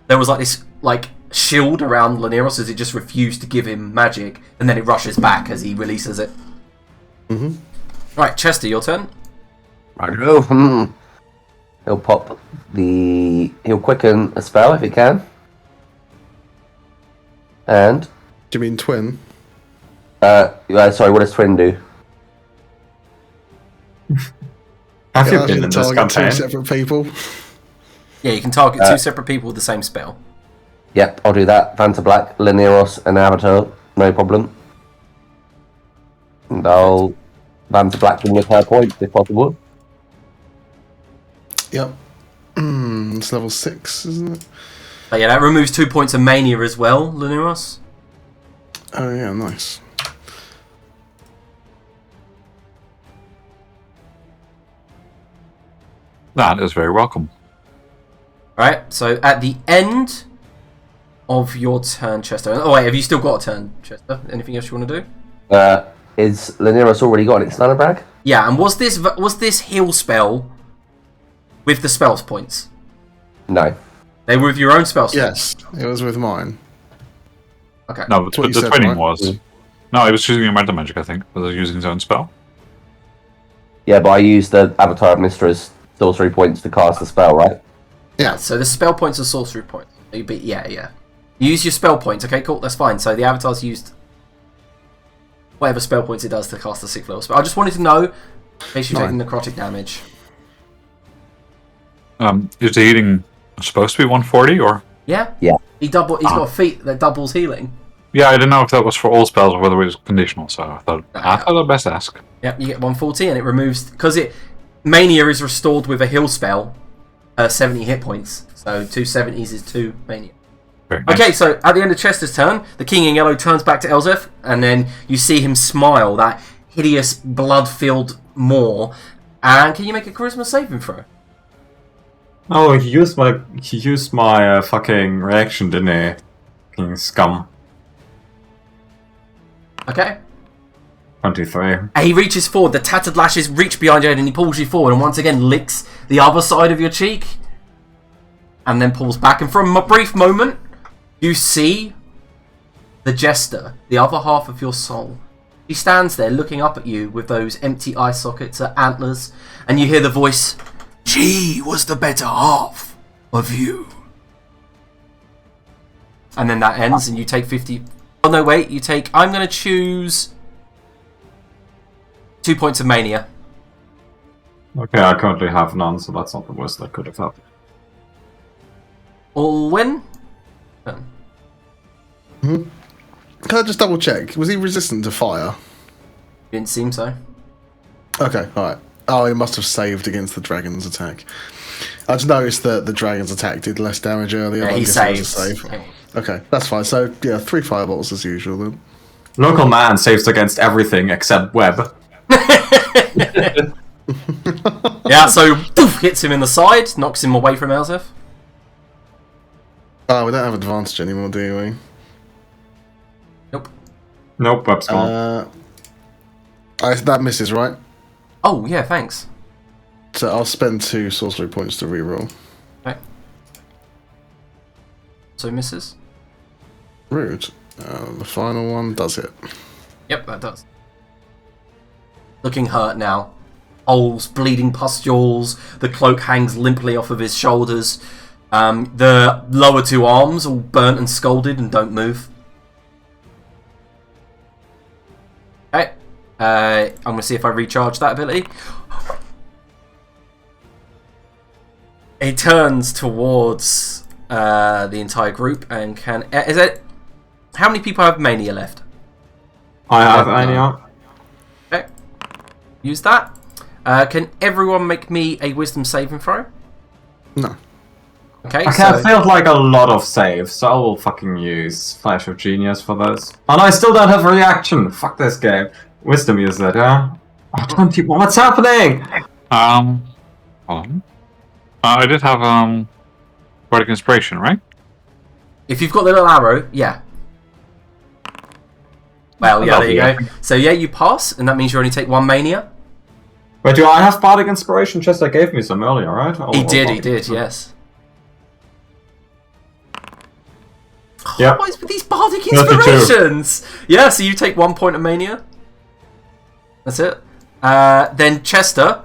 there was like this like shield around Laniros as it just refused to give him magic, and then it rushes back as he releases it. Mm-hmm. Right, Chester, your turn. Right, he'll pop the... He'll quicken a spell if he can. And... Do you mean twin? Sorry, what does Twin do? Have you Allows been to in this target campaign? two separate people. Yeah, you can target two separate people with the same spell. Yep, I'll do that. Vanta Black, Laniros, and Avatar. No problem. And I'll Vanta Black them with her points if possible. Yep. It's level 6, isn't it? But yeah, that removes 2 points of mania as well, Laniros. Oh yeah, nice. That is very welcome. Right, so at the end of your turn, Chester. Oh wait, have you still got a turn, Chester? Anything else you want to do? Is Laniros already got its Brag? Yeah, and was this heal spell with the spells points? No. They were with your own spells. Yes, it was with mine. Okay. No, That's what you the said, twinning right? was. No, he was choosing a meta magic, I think. Was he using his own spell? Yeah, but I used the Avatar Mistress sorcery points to cast the spell, right? Yeah. So the spell points are sorcery points. Yeah. Use your spell points. Okay, cool. That's fine. So the avatar's used whatever spell points it does to cast the 6th level spell. I just wanted to know in case you're taking necrotic damage. Is the healing supposed to be 140 or? Yeah. Yeah. He's got a feat that doubles healing. Yeah, I didn't know if that was for all spells or whether it was conditional. So I thought I'd best ask. Yep. You get 140, and it removes because mania is restored with a heal spell, 70 hit points. So 2 70s is 2 mania. Very nice. Okay, so at the end of Chester's turn, the King in Yellow turns back to Elzef, and then you see him smile, that hideous, blood-filled maw. And can you make a charisma saving throw? Oh, he used my fucking reaction, didn't he? Fucking scum. Okay. 23. And he reaches forward, the tattered lashes reach behind your head, and he pulls you forward, and once again licks the other side of your cheek. And then pulls back, and for a brief moment, you see the Jester, the other half of your soul. She stands there looking up at you with those empty eye sockets, her antlers, and you hear the voice, "She was the better half of you." And then that ends, and you take 50... Oh, no, wait, you take... I'm going to choose 2 points of mania. Okay, I currently have none, so that's not the worst that could have happened. Alwyn? Can I just double check? Was he resistant to fire? Didn't seem so. Okay, alright. Oh, he must have saved against the dragon's attack. I just noticed that the dragon's attack did less damage earlier. Yeah, but I'm he guessing it was saved. a save. Okay, that's fine. So, yeah, 3 fireballs as usual then. Local man saves against everything except web. Yeah, so poof, hits him in the side, knocks him away from Elzef. Oh, we don't have advantage anymore, do we? Nope. Nope, web's gone. That misses, right? Oh, yeah, thanks. So I'll spend 2 sorcery points to reroll. Okay. So misses? Rude. The final one does hit. Yep, that does. Looking hurt now. Holes, bleeding pustules, the cloak hangs limply off of his shoulders. The lower 2 arms all burnt and scalded and don't move. Okay. I'm going to see if I recharge that ability. He turns towards the entire group and can... Is it... How many people have mania left? I have any. Okay. Use that. Can everyone make me a wisdom saving throw? No. Okay, Okay, I failed like a lot of saves, so I will fucking use Flash of Genius for this. And I still don't have a reaction. Fuck this game. Wisdom use that, huh? Oh, 21. What's happening? Hold on. I did have Bardic Inspiration, right? If you've got the little arrow, yeah. Well, yeah, there you go. So yeah, you pass, and that means you only take 1 mania. Wait, do I have Bardic Inspiration? Chester gave me some earlier, right? He did, yes. Yeah. What is with these bardic 32. inspirations? Yeah, so you take 1 point of mania. That's it. Then Chester.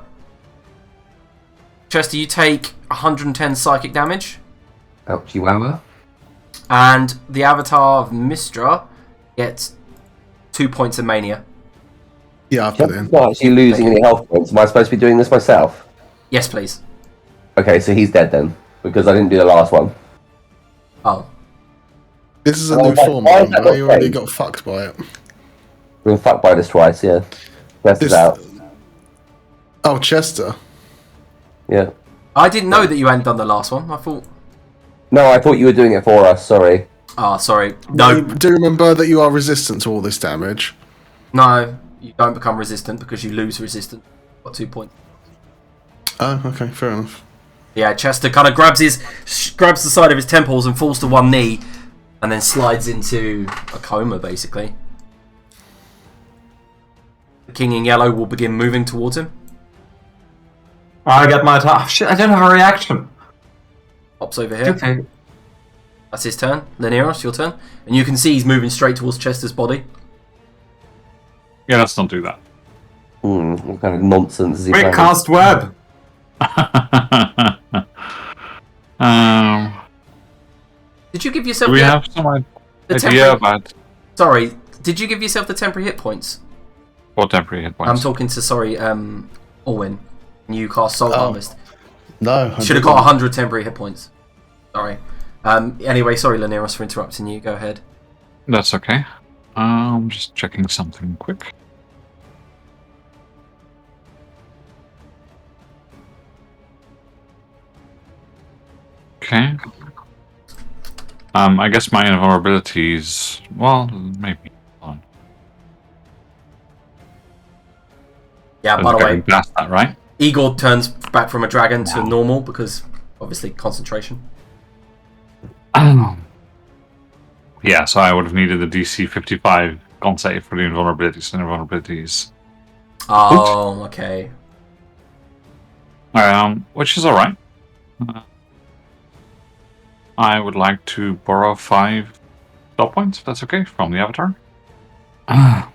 Chester, you take 110 psychic damage. Ouch, chihuahua. And the avatar of Mistra gets 2 points of mania. Yeah, I've put it in. I'm not actually losing any health points. Am I supposed to be doing this myself? Yes, please. Okay, so he's dead then, because I didn't do the last one. Oh. This is a Oh, new why form, is that but you not already saved? got fucked by it. I've been fucked by this twice, yeah. Rest This- it out. Oh, Chester. Yeah. I didn't know that you hadn't done the last one. I thought... No, I thought you were doing it for us, sorry. Oh, sorry. No, Do remember that you are resistant to all this damage. no. You don't become resistant because you lose resistance. Got 2 points. Oh, okay, fair enough. Yeah, Chester kind of grabs the side of his temples and falls to one knee, and then slides into a coma, basically. The King in Yellow will begin moving towards him. I get my attack. Oh, shit, I don't have a reaction. Hops over here. Okay. That's his turn. Leneros, your turn. And you can see he's moving straight towards Chester's body. Yeah, let's not do that. What kind of nonsense is he Quick, playing? cast web. Did you give give yourself? Do we have some the idea about Sorry, did you give yourself the temporary hit points? what temporary hit points? I'm talking to Orwin. You cast Soul Harvest. No, You should have got 100 temporary hit points. Sorry. Anyway, sorry, Laneros, for interrupting you. Go ahead. That's okay. I'm just checking something quick. Okay. I guess my invulnerabilities. Well, maybe. Hold on. Yeah, by the way, Blast that, right? Igor turns back from a dragon to normal because, obviously, concentration. Yeah, so I would have needed the DC 55 con save for the invulnerabilities and invulnerabilities. Oh, okay. Which is alright. I would like to borrow 5 spell points, if that's okay, from the avatar. And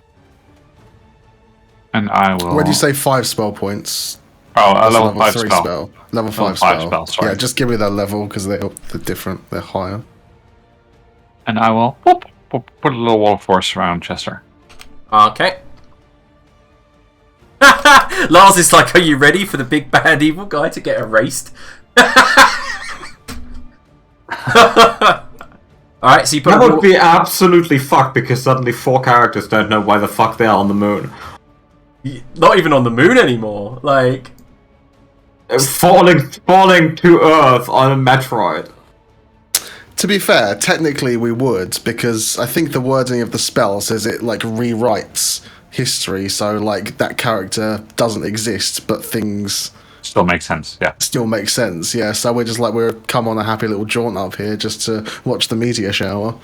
I will... When you say 5 spell points... Oh, a that's level 5 3 spell. Level 5 spell, sorry. Yeah, just give me that level because they're different. They're higher. And I will put a little wall of force around Chester. Okay. Lars is like, are you ready for the big bad evil guy to get erased? Alright, so you put That would be absolutely fucked because suddenly 4 characters don't know why the fuck they are on the moon. Not even on the moon anymore. Like, Falling to Earth on a Metroid. To be fair, technically we would, because I think the wording of the spell says it like rewrites history, so like that character doesn't exist, but things Still makes sense, yeah. still make sense. Yeah, so we're just like we're come on a happy little jaunt up here just to watch the meteor shower.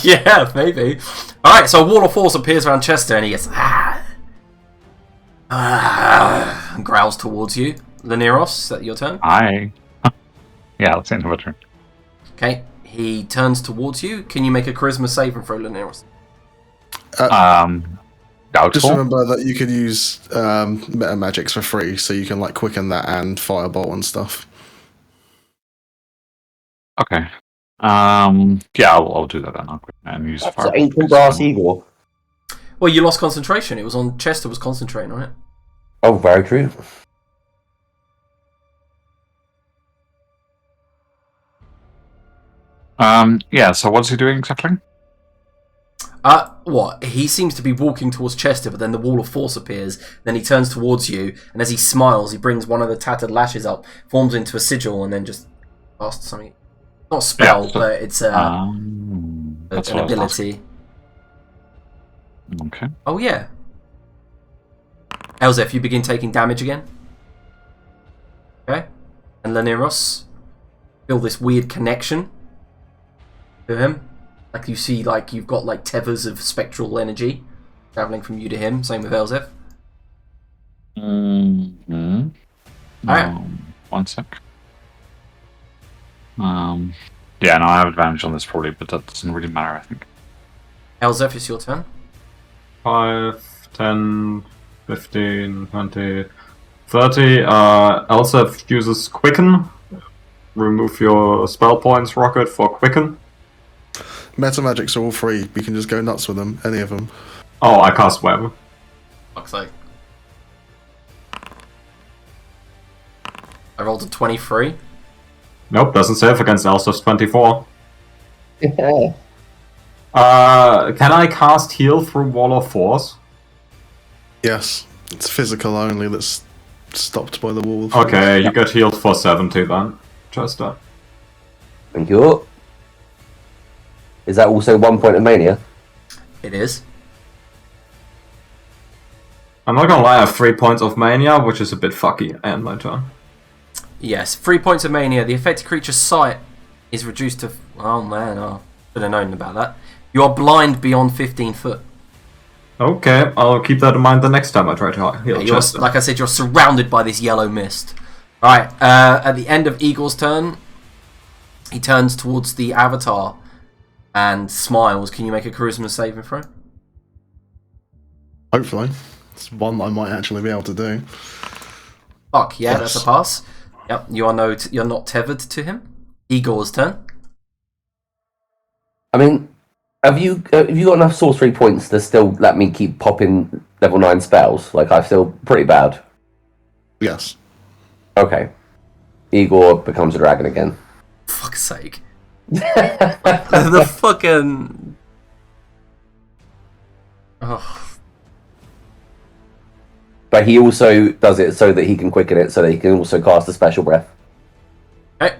yeah, maybe. Alright, so a wall of force appears around Chester and he gets and growls towards you. Laneros, is that your turn? Yeah, let's end of a turn. Okay, he turns towards you. Can you make a charisma saving throw, Laneros? Doubtful. Just remember that you could use meta magics for free, so you can like quicken that and firebolt and stuff. Okay. Yeah, I'll do that then. I'll quick and use That's fire. an ancient brass eagle. Well, you lost concentration. It was on Chester was concentrating on it. Oh, very true. Yeah, so what's he doing exactly? What? He seems to be walking towards Chester, but then the wall of force appears. Then he turns towards you, and as he smiles, he brings one of the tattered lashes up, forms into a sigil, and then just casts something. Not a spell, but it's an ability. Okay. Oh yeah. Elzef, you begin taking damage again. Okay. And Laneros, feel this weird connection to him. Like you see, like you've got like tethers of spectral energy traveling from you to him. Same with Elzef. Mm-hmm. Alright. 1 sec. Yeah, no, I have advantage on this probably, but that doesn't really matter, I think. Elzef, it's your turn. 5, 10, 15, 20, 30. Elsef uses Quicken. Remove your spell points, Rocket, for Quicken. Meta magics are all free. You can just go nuts with them, any of them. Oh, I cast Web. Fuck's sake. I rolled a 23. Nope, doesn't save against Elsef's 24. Yeah. Can I cast Heal through Wall of Force? Yes, it's physical only that's stopped by the wall. Okay, you get healed for 70 then, Chester. Thank you. Is that also 1 point of mania? It is. I'm not gonna lie, I have 3 points of Mania, which is a bit fucky, and my turn. Yes, 3 points of mania. The affected creature's sight is reduced to... Oh man, I should have known about that. You are blind beyond 15 foot. Okay, I'll keep that in mind the next time I try to heal Chester. Like I said, you're surrounded by this yellow mist. Alright, at the end of Eagle's turn, he turns towards the avatar and smiles. Can you make a charisma saving throw? Hopefully. It's one that I might actually be able to do. Fuck, yeah, Yes. that's a pass. Yep, you're not tethered to him. Igor's turn. I mean, have you got enough sorcery points to still let me keep popping level 9 spells? Like, I'm still pretty bad. Yes. Okay. Igor becomes a dragon again. Fuck's sake. The fucking... Oh. But he also does it so that he can quicken it, so that he can also cast a special breath. Okay.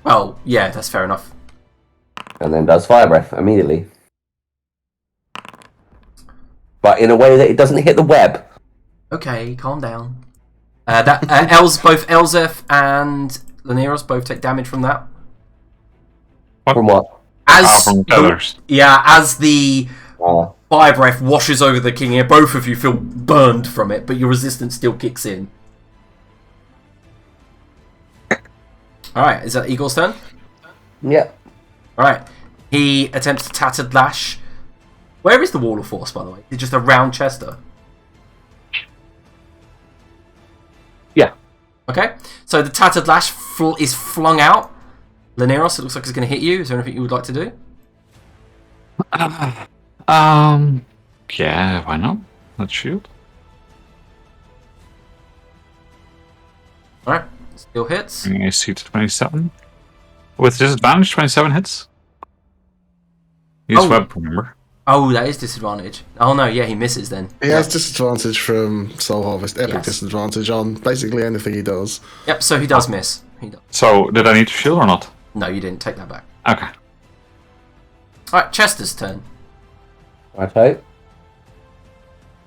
Well, yeah, that's fair enough. And then does fire breath immediately. But in a way that it doesn't hit the web. Okay, calm down. Both Elzef and Laneros both take damage from that. From what? From feathers. As the fire breath washes over the king here, both of you feel burned from it, but your resistance still kicks in. Alright, is that Igor's turn? Yeah. Alright. He attempts to Tattered Lash. Where is the Wall of Force, by the way? Is it just around Chester? Yeah. Okay. So the Tattered Lash is flung out. Laneros, it looks like it's going to hit you. Is there anything you would like to do? Yeah, why not? Let's shoot. Alright. Still hits. AC to 27. With disadvantage, 27 hits. Use web, remember? Oh, that is disadvantage. Oh no, yeah, he misses then. He has disadvantage from Soul Harvest, epic disadvantage on basically anything he does. Yep, so he does miss. He does. So, did I need to shield or not? No, you didn't. Take that back. Okay. Alright, Chester's turn. Righto.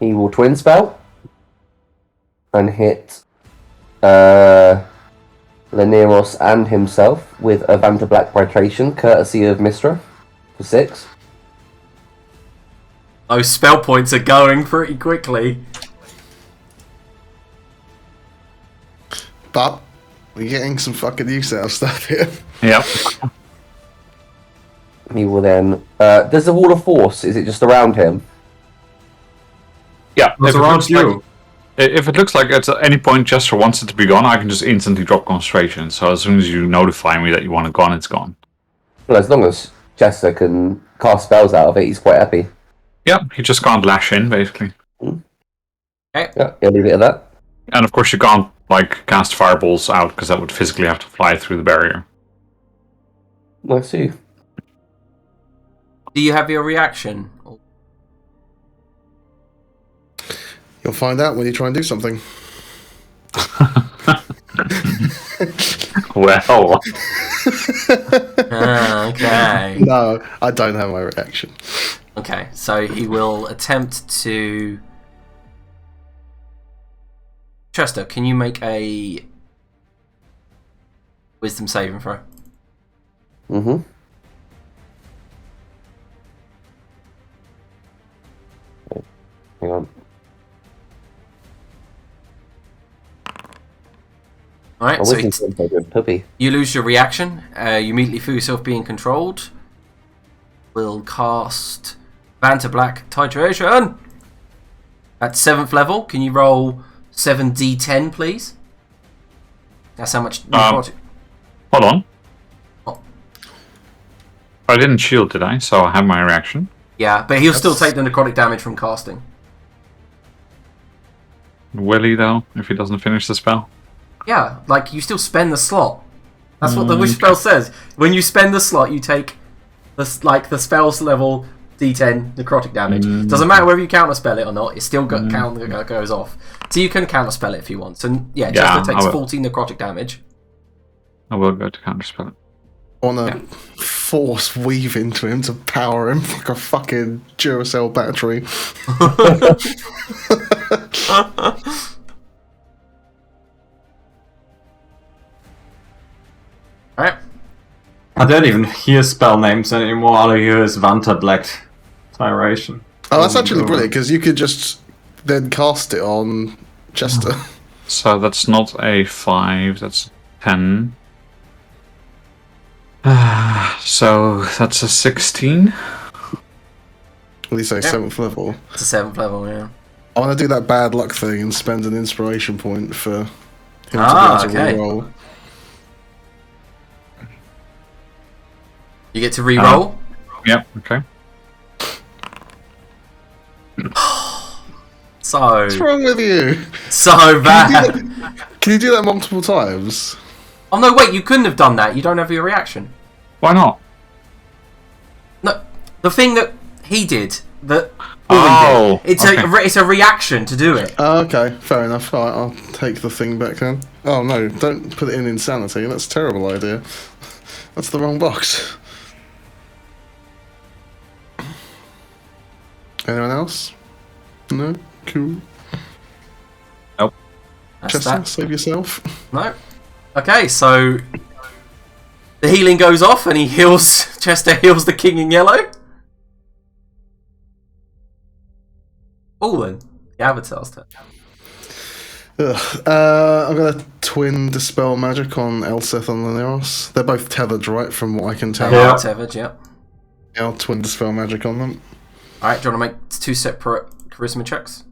He will twin spell and hit Laneros and himself with a Vanta Black Vibration, courtesy of Mistra, for 6. Those spell points are going pretty quickly. But we're getting some fucking use out of stuff here. Yep. He will then... there's a Wall of Force. Is it just around him? Yeah, What's around you? If it looks like at any point Chester wants it to be gone, I can just instantly drop concentration. So as soon as you notify me that you want it gone, it's gone. Well, as long as Chester can cast spells out of it, he's quite happy. Yeah, he just can't lash in, basically. Okay. Yeah, he'll leave it at that. And of course you can't, like, cast fireballs out, because that would physically have to fly through the barrier. I see. Do you have your reaction? You'll find out when you try and do something. Well. Okay. No, I don't have my reaction. Okay, so he will attempt to... Chester, can you make a wisdom saving throw? Mm-hmm. Hang on. Alright, so puppy. you lose your reaction. You immediately feel yourself being controlled. We'll cast Vanta Black Titration. At 7th level, can you roll 7d10, please? That's how much... Hold on. Oh. I didn't shield, did I? So I have my reaction. Yeah, but he'll still take the necrotic damage from casting. Will he, though, if he doesn't finish the spell? Yeah, like, you still spend the slot. That's what the wish spell says. When you spend the slot, you take the spell's level d10 necrotic damage. Doesn't matter whether you counterspell it or not, it still goes off. So you can counterspell it if you want. So yeah, Chester takes 14 necrotic damage. I will go to counterspell it. I want to force weave into him to power him like a fucking Duracell battery. Alright. I don't even hear spell names anymore. All I hear is Vanta Black Tyration. Oh, that's actually brilliant, because you could just then cast it on Chester. So that's not a 5, that's 10. So that's a 16. What do you say, 7th level? It's a 7th level, yeah. I want to do that bad luck thing and spend an inspiration point for him to be able to reroll. You get to reroll? Yep. Okay. So What's wrong with you? so bad. Can you do that multiple times? Oh no, wait! You couldn't have done that. You don't have your reaction. Why not? No, the thing that he did, that Oh, did, it's a reaction to do it. Okay, fair enough. Alright, I'll take the thing back then. Oh no, don't put it in insanity. That's a terrible idea. That's the wrong box. Anyone else? No? Cool. That's Chester, that. save yourself. No. Okay, so the healing goes off, and he heals. Chester heals the king in yellow. Oh, then the avatar's turn. I'm gonna twin dispel magic on Elseth and Laniros. They're both tethered, right? From what I can tell. Yeah. Tethered, yeah. Yeah, I'll twin dispel magic on them. All right, do you want to make 2 separate charisma checks?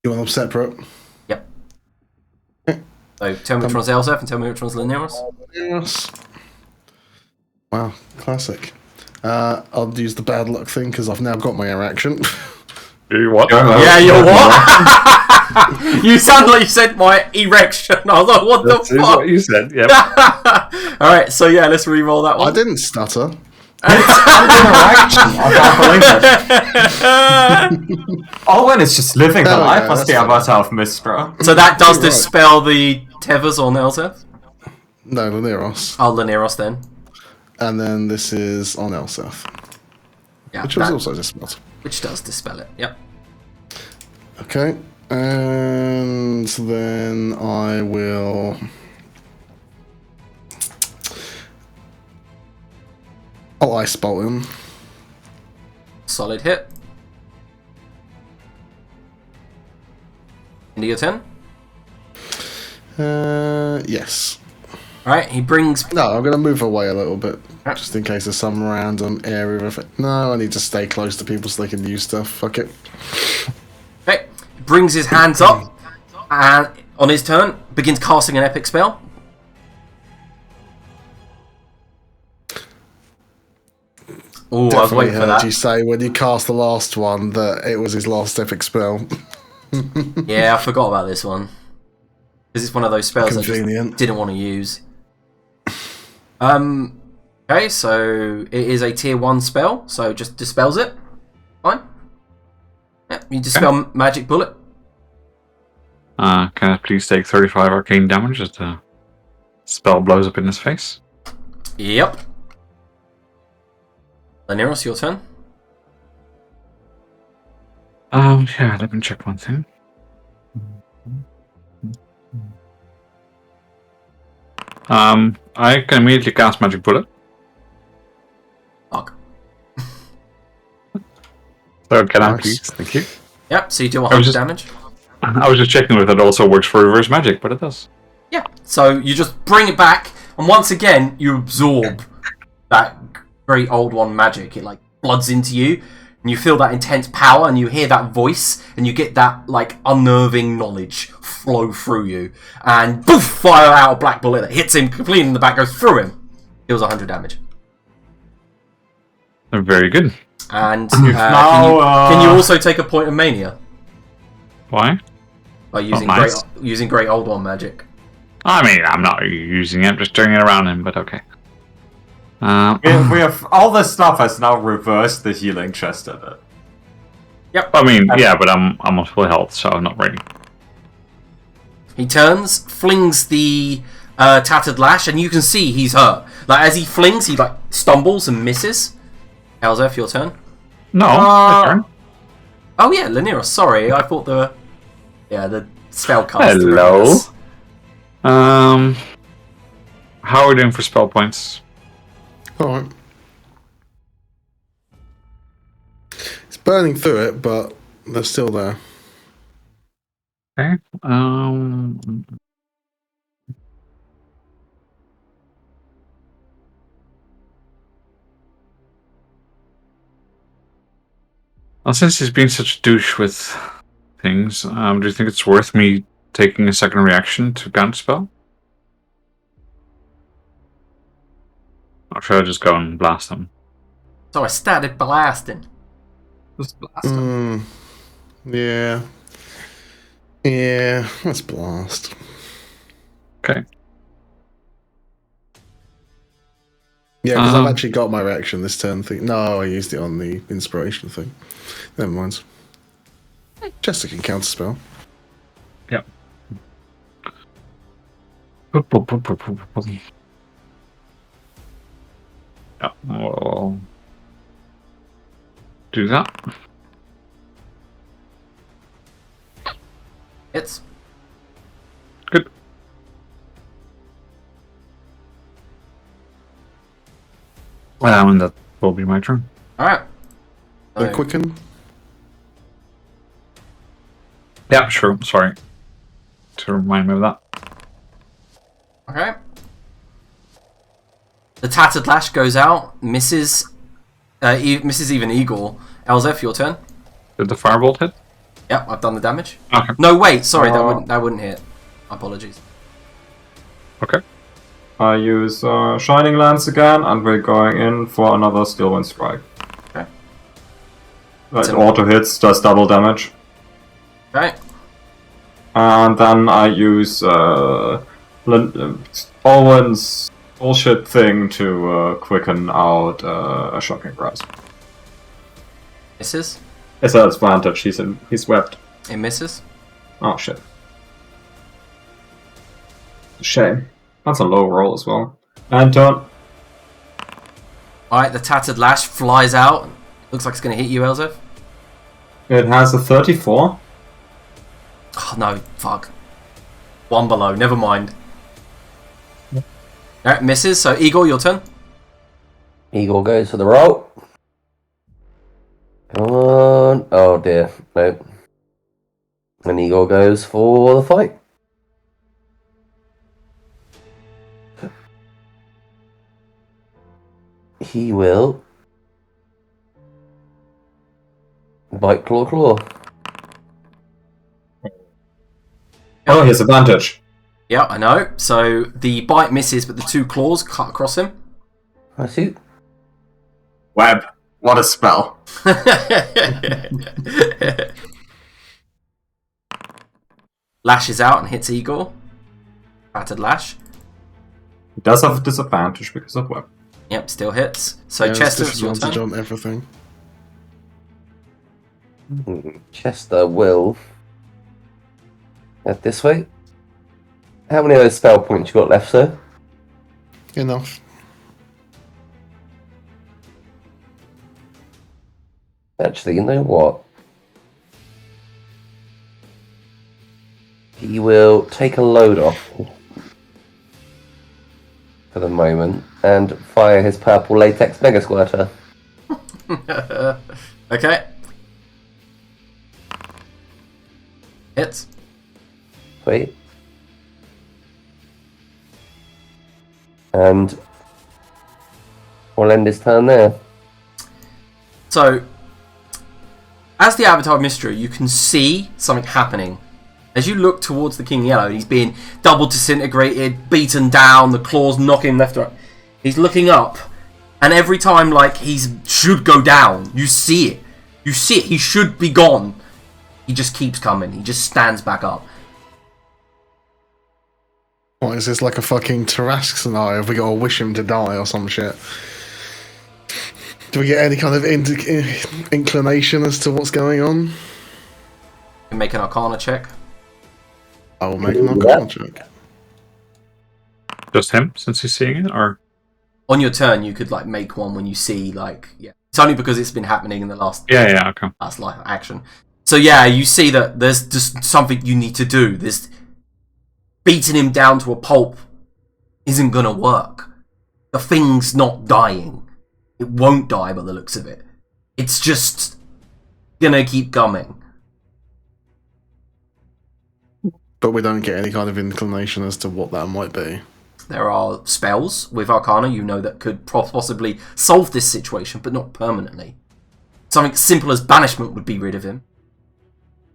You want them separate? Yep. So tell me which one's Elseth and tell me which one's Laniros. Laniros. Wow, classic. I'll use the bad luck thing because I've now got my interaction. You what? Yeah, you're what? You sound like you said my erection. I was like, what That's the fuck? what you said. Yep. Alright, so yeah, let's re-roll that one. I didn't stutter. I can't believe it. Owen is just living the Oh, life yeah, as the that's avatar of Mistra. So that does You're right. dispel the tethers on Elseth? No, Laniros. Oh, Laniros then. And then this is on Elseth, Yeah, which was that- also dispelled. which does dispel it, yep. Okay, and then I will. I'll ice bolt him. Solid hit. Into your turn. Yes. Alright, he brings... No, I'm gonna move away a little bit, just in case there's some random area of it. No, I need to stay close to people so they can use stuff. Fuck it. Okay, he brings his hands up, and on his turn, begins casting an epic spell. Oh, I was Definitely waiting for heard that. you say when you cast the last one that it was his last epic spell. Yeah, I forgot about this one. Because it's one of those spells I Convenient. just didn't want to use. Okay, so it is a tier 1 spell, so just dispels it. Fine. Yeah, you dispel magic bullet. Can I please take 35 arcane damage as the spell blows up in his face? Yep. Laniros, your turn. Yeah, let me check one thing. I can immediately cast Magic Bullet. Fuck. So can I Nice. please? Thank you. Yep, so you do was 100 just- damage. I was just checking if that also works for reverse magic, but it does. Yeah, so you just bring it back, and once again, you absorb that very old one magic. It, like, floods into you, and you feel that intense power, and you hear that voice, and you get that, like, unnerving knowledge flow through you. And poof, fire out a black bullet that hits him completely in the back, goes through him. Deals 100 damage. Very good. And now, can you also take a point of mania Why? by using nice. great old one magic? I mean, I'm not using it, I'm just turning it around him, but okay. we have all this stuff has now reversed the healing chest of it. I mean, yeah, but I'm on full health, so not really. He turns, flings the tattered lash, and you can see he's hurt. Like, as he flings, he like stumbles and misses. Elzef, your turn. No, my turn. Oh yeah, Laniros. Sorry, I thought the spell cast. Hello. How are we doing for spell points? Alright. It's burning through it, but they're still there. Okay. Well, since he's been such a douche with things, do you think it's worth me taking a second reaction to counterspell? Or should I just go and blast him? So I started blasting. Just blast him. Yeah. Yeah, let's blast. Okay. Yeah, because I've actually got my reaction this turn thing. No, I used it on the inspiration thing. Never mind. Chester can counterspell. Yep. Yeah, we'll do that. Hits. Good. And that will be my turn. Alright. The quicken. Yeah, sure. Sorry. To remind me of that. Okay. The Tattered Lash goes out, misses even Igor. Elzef, your turn. Did the firebolt hit? Yep, I've done the damage. Okay. No, wait, sorry, that wouldn't hit. Apologies. Okay. I use Shining Lance again, and we're going in for another Steel Wind Strike. Okay. It auto hits, does double damage. Okay. And then I use Owen's bullshit thing to quicken out a Shocking Grasp. Misses. It's at advantage, he's webbed. It misses. Oh shit. Shame. That's a low roll as well. And turn. Alright, the Tattered Lash flies out. Looks like it's going to hit you, Elzef. It has a 34. Oh, no, fuck. One below, never mind. Alright, misses. So, Igor, your turn. Igor goes for the roll. Come on. Oh dear. Nope. And Igor goes for the fight. He will bite claw. Oh, he has advantage. Yeah, I know. So, the bite misses, but the two claws cut across him. I see. Web. What a spell. Lashes out and hits Igor. Tattered Lash. He does have a disadvantage because of web. Yep, still hits. So, Yeah, Chester, it's it's your disadvantage turn. on everything. Chester will head this way. How many of those spell points you got left, sir? Enough. Actually, you know what? He will take a load off for the moment and fire his purple latex mega squirter. Okay. Hits. Sweet. And we'll end his turn there. So, as the Avatar of Mystery, you can see something happening. As you look towards the King Yellow, he's being double disintegrated, beaten down, the claws knocking left and right. He's looking up, and every time, like, he should go down, you see it. You see it. He should be gone. He just keeps coming. He just stands back up. What is this, like a fucking Tarrasque scenario? Have we got to wish him to die or some shit? Do we get any kind of inclination as to what's going on? You can make an Arcana check. I will make an Arcana check. Just him, since he's seeing it, or On your turn, you could, like, make one when you see, like, yeah. It's only because it's been happening in the last okay. last life action. So yeah, you see that there's just something you need to do. This beating him down to a pulp isn't gonna work. The thing's not dying. It won't die by the looks of it. It's just gonna keep coming. But we don't get any kind of inclination as to what that might be. There are spells with Arcana, you know, that could possibly solve this situation, but not permanently. Something simple as banishment would be rid of him.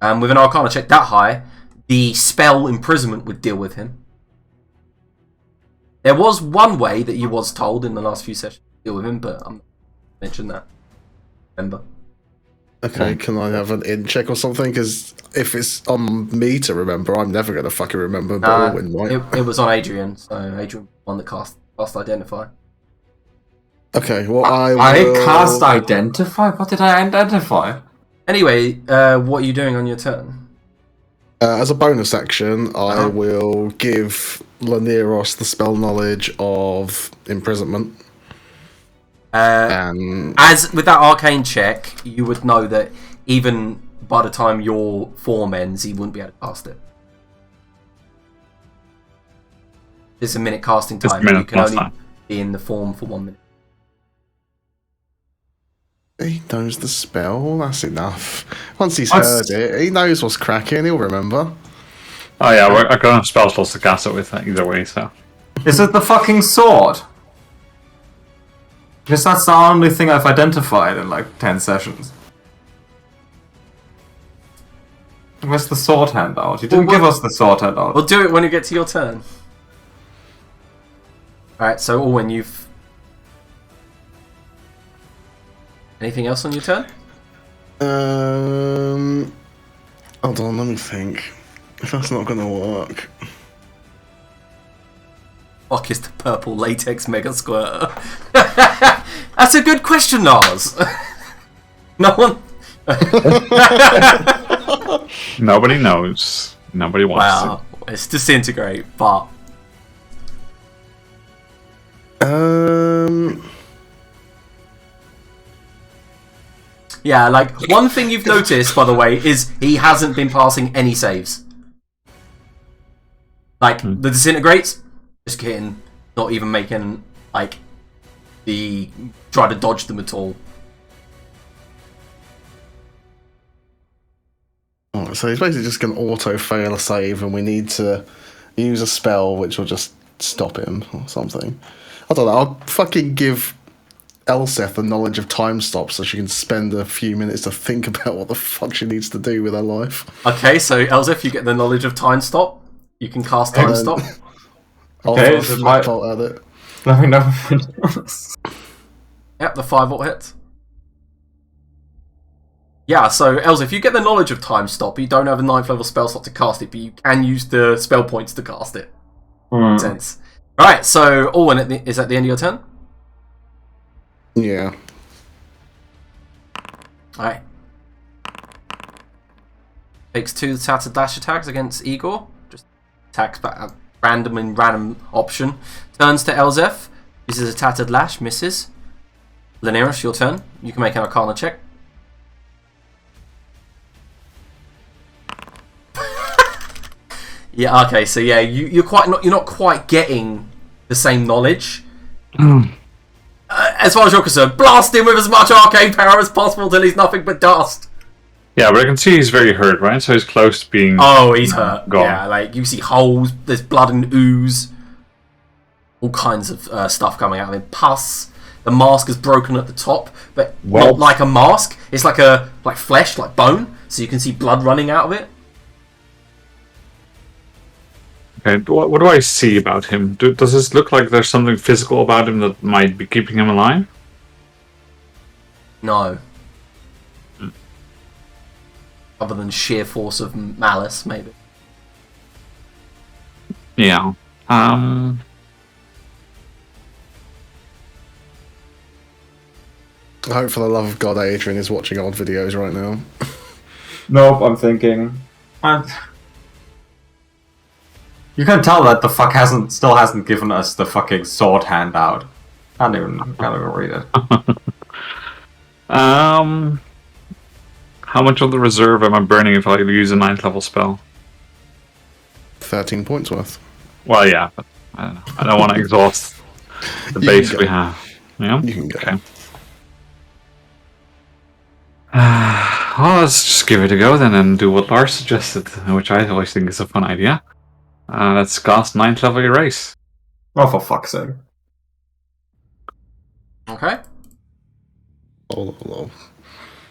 With an Arcana check that high, the spell imprisonment would deal with him. There was one way that you was told in the last few sessions to deal with him, but mention that. Remember? Okay, can I have an in check or something? Because if it's on me to remember, I'm never going to fucking remember, but Owen might. It was on Adrian, so Adrian won the cast identify. Okay, well, I cast identify? What did I identify? Anyway, what are you doing on your turn? As a bonus action, I will give Laneros the spell knowledge of imprisonment. And As with that arcane check, you would know that even by the time your form ends, he wouldn't be able to cast it. It's a minute casting time, but you can only be in the form for 1 minute. he knows the spell, that's enough. Once he's heard it, he knows what's cracking, he'll remember. Oh yeah, I got enough spell slots to cast it with either way, so... Is it the fucking sword? Because that's the only thing I've identified in like 10 sessions. Where's the sword handout? You didn't give us the sword handout. We'll do it when you get to your turn. Alright, so Orwin, you've... Anything else on your turn? Hold on, let me think. If that's not gonna work. Fuck is the purple latex mega squirter? That's a good question, Nars. No one... Nobody knows. Nobody wants to. Wow, it's disintegrate, but... Yeah, like, one thing you've noticed, by the way, is he hasn't been passing any saves. Like, the disintegrates, just kidding, not even making, like, try to dodge them at all. Oh, so he's basically just going to auto-fail a save, and we need to use a spell which will just stop him, or something. I don't know, I'll fucking give Elseth the knowledge of time stop so she can spend a few minutes to think about what the fuck she needs to do with her life. Okay, so Elseth, you get the knowledge of time stop. You can cast time stop. I'll throw a bolt at it. Let me know. Yep, the 5-volt hits. Yeah, so Elseth, you get the knowledge of time stop. You don't have a 9th level spell slot to cast it, but you can use the spell points to cast it. Makes sense. Alright, so Orwin, is that the end of your turn? Yeah. Alright. Takes 2 tattered dash attacks against Igor. Just attacks back a random option. Turns to Elseth. Uses a tattered lash, misses. Laneros, your turn. You can make an Arcana check. Yeah, okay, so yeah, you're not quite getting the same knowledge. As far as you're concerned, blast him with as much arcane power as possible till he's nothing but dust. Yeah, but I can see he's very hurt, right? So he's close to being... Oh, he's hurt. Gone. Yeah, like, you see holes, there's blood and ooze. All kinds of stuff coming out of him. Pus. The mask is broken at the top, but not like a mask. It's like flesh, like bone. So you can see blood running out of it. Okay, what do I see about him? Does this look like there's something physical about him that might be keeping him alive? No. Other than sheer force of malice, maybe. Yeah. I hope for the love of God Adrian is watching old videos right now. Nope, I'm thinking. You can tell that the fuck still hasn't given us the fucking sword handout. Can't even read it. How much of the reserve am I burning if I use a 9th level spell? 13 points worth. Well, yeah, but I don't know. I don't want to exhaust the base we have. Yeah? You can go. Okay. Well, let's just give it a go then and do what Lars suggested, which I always think is a fun idea. Let's cast 9th level Erase. Oh, for fuck's sake. Okay. Oh.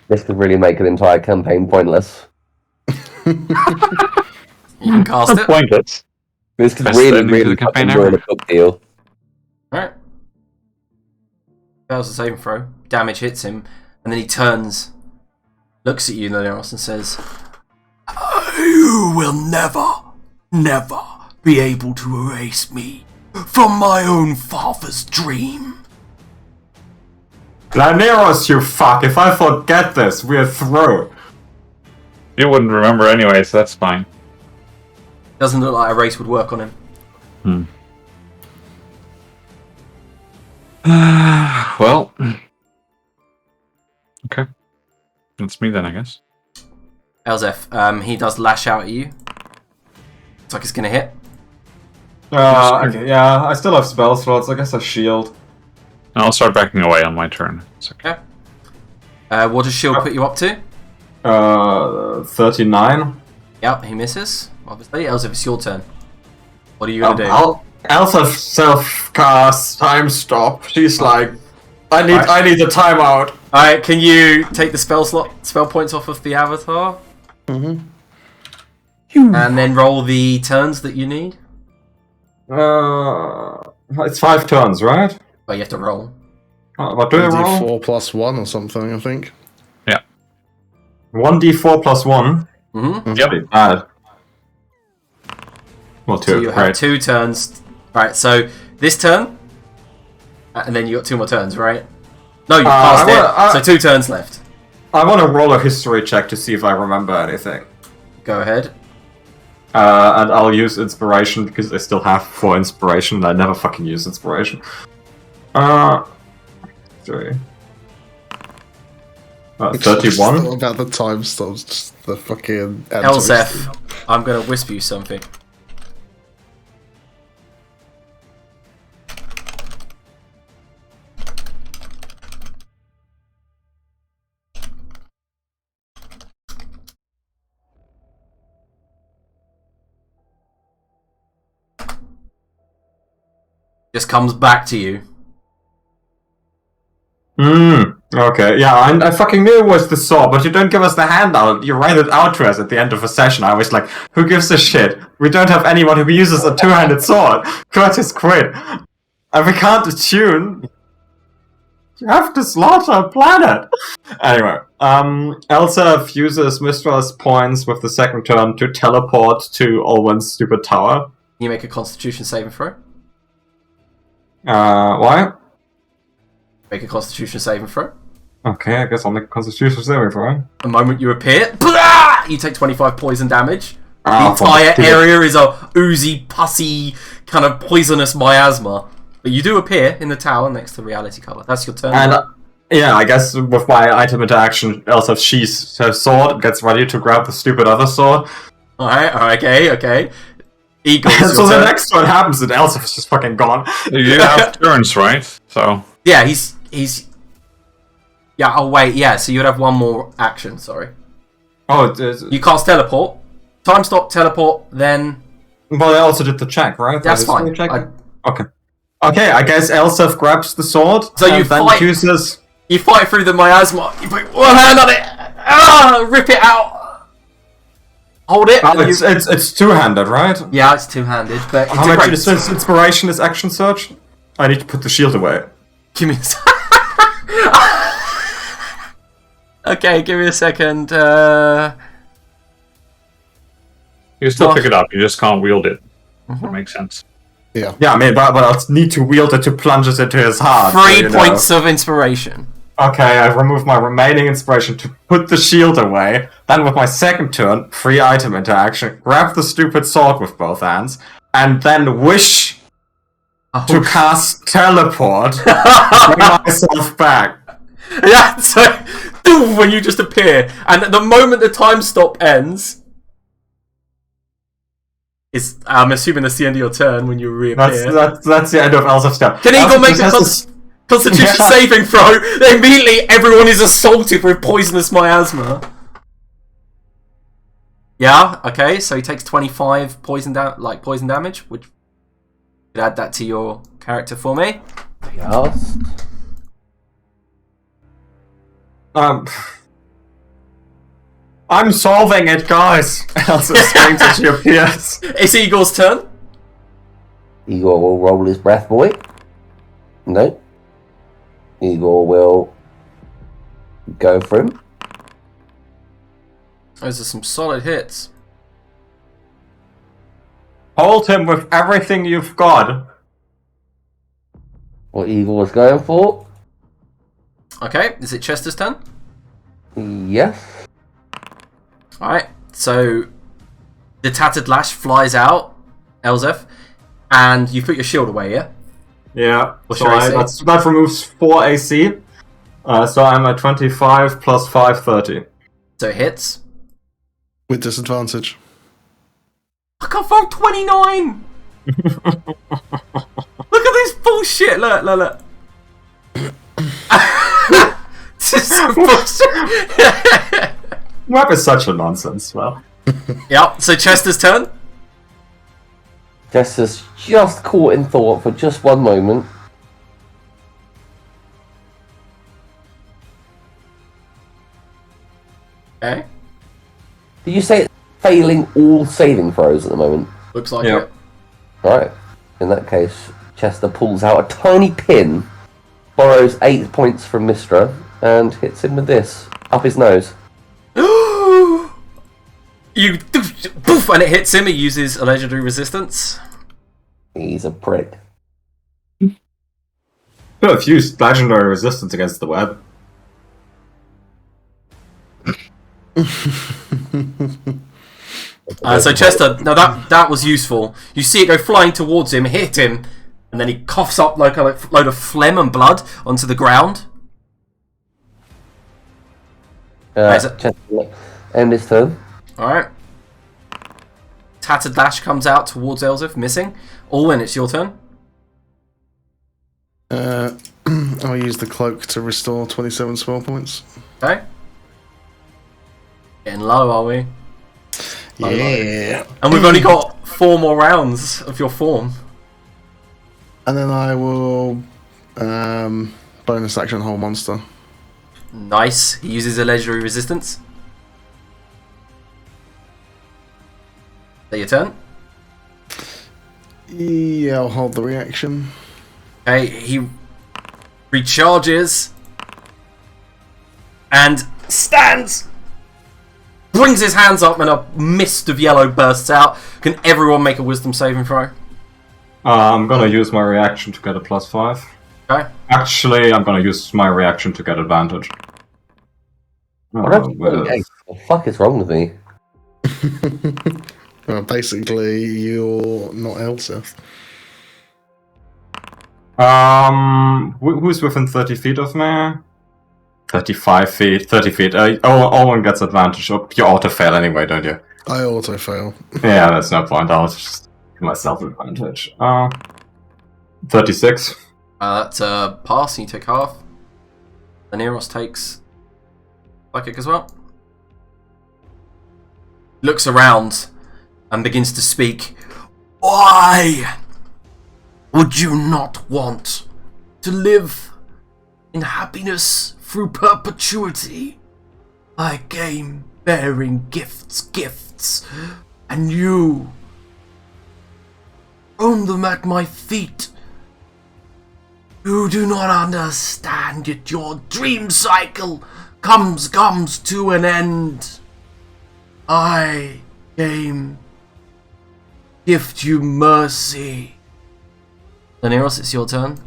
This could really make an entire campaign pointless. You can cast it. Pointless. This could Best really, ending to really the campaign fucking ruin ever. a book deal. Alright. Fails the saving throw. Damage hits him, and then he turns, looks at you, Leros, and says, "You will never be able to erase me from my own father's dream." Laneros, you fuck! If I forget this, we're through. You wouldn't remember anyway, so that's fine. Doesn't look like a race would work on him. Well. Okay. That's me then, I guess. Elzef, he does lash out at you. Looks like it's gonna hit. Okay, yeah, I still have spell slots. I guess a shield. I'll start backing away on my turn. It's okay. What does shield put you up to? 39. Yep, he misses. Obviously, Elzef, it's your turn. What are you gonna do? Elsa self-cast time stop. She's like, I need a timeout. Alright, can you take the spell points off of the avatar? Mm-hmm. And then roll the turns that you need? It's 5 turns, right? Oh, you have to roll. What do I roll? D4 plus 1 or something, I think. 1d4 plus 1. Mm-hmm. Yep. Pretty bad. Well, 2, So you have right? 2 turns. Right, so this turn, and then you got 2 more turns, right? No, you passed it, so 2 turns left. I want to roll a history check to see if I remember anything. Go ahead. And I'll use inspiration because I still have 4 inspiration and I never fucking use inspiration. 3. 31. About the time stops, just the fucking... Elzef, I'm going to whisper you something. Just comes back to you. Okay, yeah, I fucking knew it was the sword, but you don't give us the handout. You write it out to us at the end of a session. I was like, who gives a shit? We don't have anyone who uses a 2-handed sword. Curtis quit. And we can't attune. You have to slaughter a planet. Anyway, Elsa uses Mistral's points with the second turn to teleport to Olwen's stupid tower. You make a Constitution saving throw. Why? Make a Constitution saving throw. Okay, I guess I'll make a Constitution saving throw. The moment you appear, blah! You take 25 poison damage. The Oh, entire fuck. area is a oozy, pussy, kind of poisonous miasma. But you do appear in the tower next to reality cover. That's your turn. And yeah, I guess with my item interaction, Elsa sheathes her sword and gets ready to grab the stupid other sword. Alright, okay. Eagle, And so the next one happens and Elsa is just fucking gone. You have turns, right? So Yeah, he's... Yeah, oh wait, yeah, so you'd have one more action, sorry. Oh, it is. You cast teleport. Time stop, teleport, then... Well, I also did the check, right? That's The history fine. check? Okay, I guess Elsa grabs the sword. So you and then fight- uses. You fight through the miasma, you put one hand on it, rip it out, hold it. Oh, and it's two-handed, right? Yeah, it's two-handed, but How much it's is inspiration is action surge? I need to put the shield away. Give me a Okay, give me a second. you still pick it up. You just can't wield it. That makes sense. Yeah. Yeah, I mean, but I'll need to wield it to plunge it into his heart. 3 points of inspiration. Okay, I remove my remaining inspiration to put the shield away. Then with my second turn, free item interaction, grab the stupid sword with both hands, and then wish to cast teleport, bring myself back. Yeah, so when you just appear, and at the moment the time stop ends, I'm assuming that's the end of your turn when you reappear. That's the end of Elsa's turn. Can Eagle make a has Constitution saving throw? Then immediately everyone is assaulted with poisonous miasma. Yeah, okay, so he takes 25 poison damage, which you could add that to your character for me. Yes. I'm solving it, guys. Elsa screams as she appears. It's Eagle's turn. Igor will roll his breath, boy. No. Igor will go for him. Those are some solid hits. Hold him with everything you've got. What Igor was going for. Okay, is it Chester's turn? Yes. Alright, so the Tattered Lash flies out, Elzef, and you put your shield away, yeah? Yeah, What's so your AC? that removes 4 AC. So I'm at 25 plus 5, 30. So it hits. With disadvantage. I can't roll 29! Look at this bullshit! Look. This is some bullshit. Web is such a nonsense, well. Yep, so Chester's turn. Chester's just caught in thought for just one moment. Okay, Did you say it's failing all saving throws at the moment? looks like Yep. it. Right. In that case, Chester pulls out a tiny pin, borrows 8 points from Mistra, and hits him with this. Up his nose. You poof, and it hits him. He uses a legendary resistance. He's a prick. Could have used legendary resistance against the web. So Chester, now that was useful. You see it go flying towards him, hit him, and then he coughs up like a load of phlegm and blood onto the ground. Is it- Chester, end his turn. Alright. Tattered Lash comes out towards Elzef, missing. Alwyn, it's your turn. I'll use the cloak to restore 27 spell points. Okay. Getting low, are we? Yeah. And we've only got 4 more rounds of your form. And then I will bonus action whole monster. Nice. He uses a legendary resistance. Is that your turn? Yeah, I'll hold the reaction. Okay, he recharges and stands, brings his hands up, and a mist of yellow bursts out. Can everyone make a wisdom saving throw? I'm gonna use my reaction to get a +5. Okay. Actually, I'm gonna use my reaction to get advantage. What the fuck is wrong with me? Well, basically, you're not Elseth. Who's within 30 feet of me? 35 feet, 30 feet. Owen gets advantage. Oh, you auto fail anyway, don't you? I auto fail. Yeah, that's no point. I'll just give myself advantage. 36. That's a pass, and you take half. Aneros takes psychic as well. Looks around and begins to speak. Why would you not want to live in happiness through perpetuity? I came bearing gifts, and you thrown them at my feet. You do not understand that your dream cycle comes to an end. I came gift you mercy. Daenerys, it's your turn.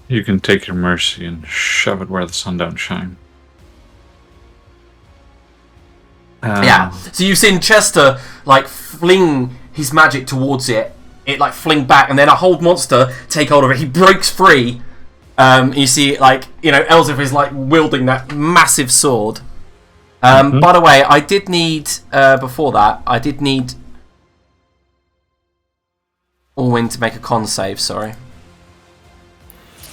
You can take your mercy and shove it where the sun don't shine. Yeah. So you've seen Chester like fling his magic towards it. It like fling back, and then a whole monster take hold of it. He breaks free. You see, Elzef is like wielding that massive sword. By the way, I did need before that. I did need Orwin to make a con save. Sorry.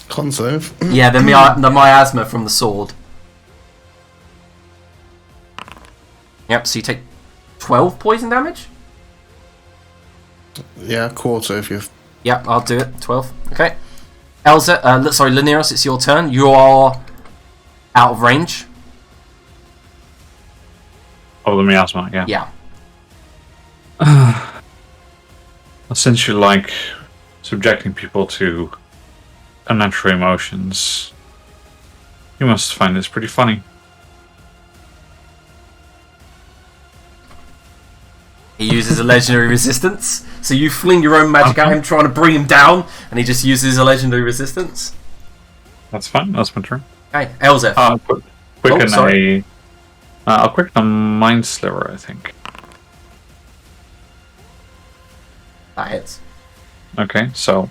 Con save? Yeah, the miasma from the sword. Yep. So you take 12 poison damage. Yeah, quarter if you've... Yep, I'll do it. 12. Okay. Laniros, it's your turn. You are out of range. Oh, the miasma, yeah. Yeah. Essentially, like subjecting people to unnatural emotions. You must find this pretty funny. He uses a legendary resistance. So you fling your own magic at him, trying to bring him down, and he just uses a legendary resistance. That's fine. That's my turn. Okay, Elzef. I'll quicken a Mind Sliver, I think. That hits. Okay, so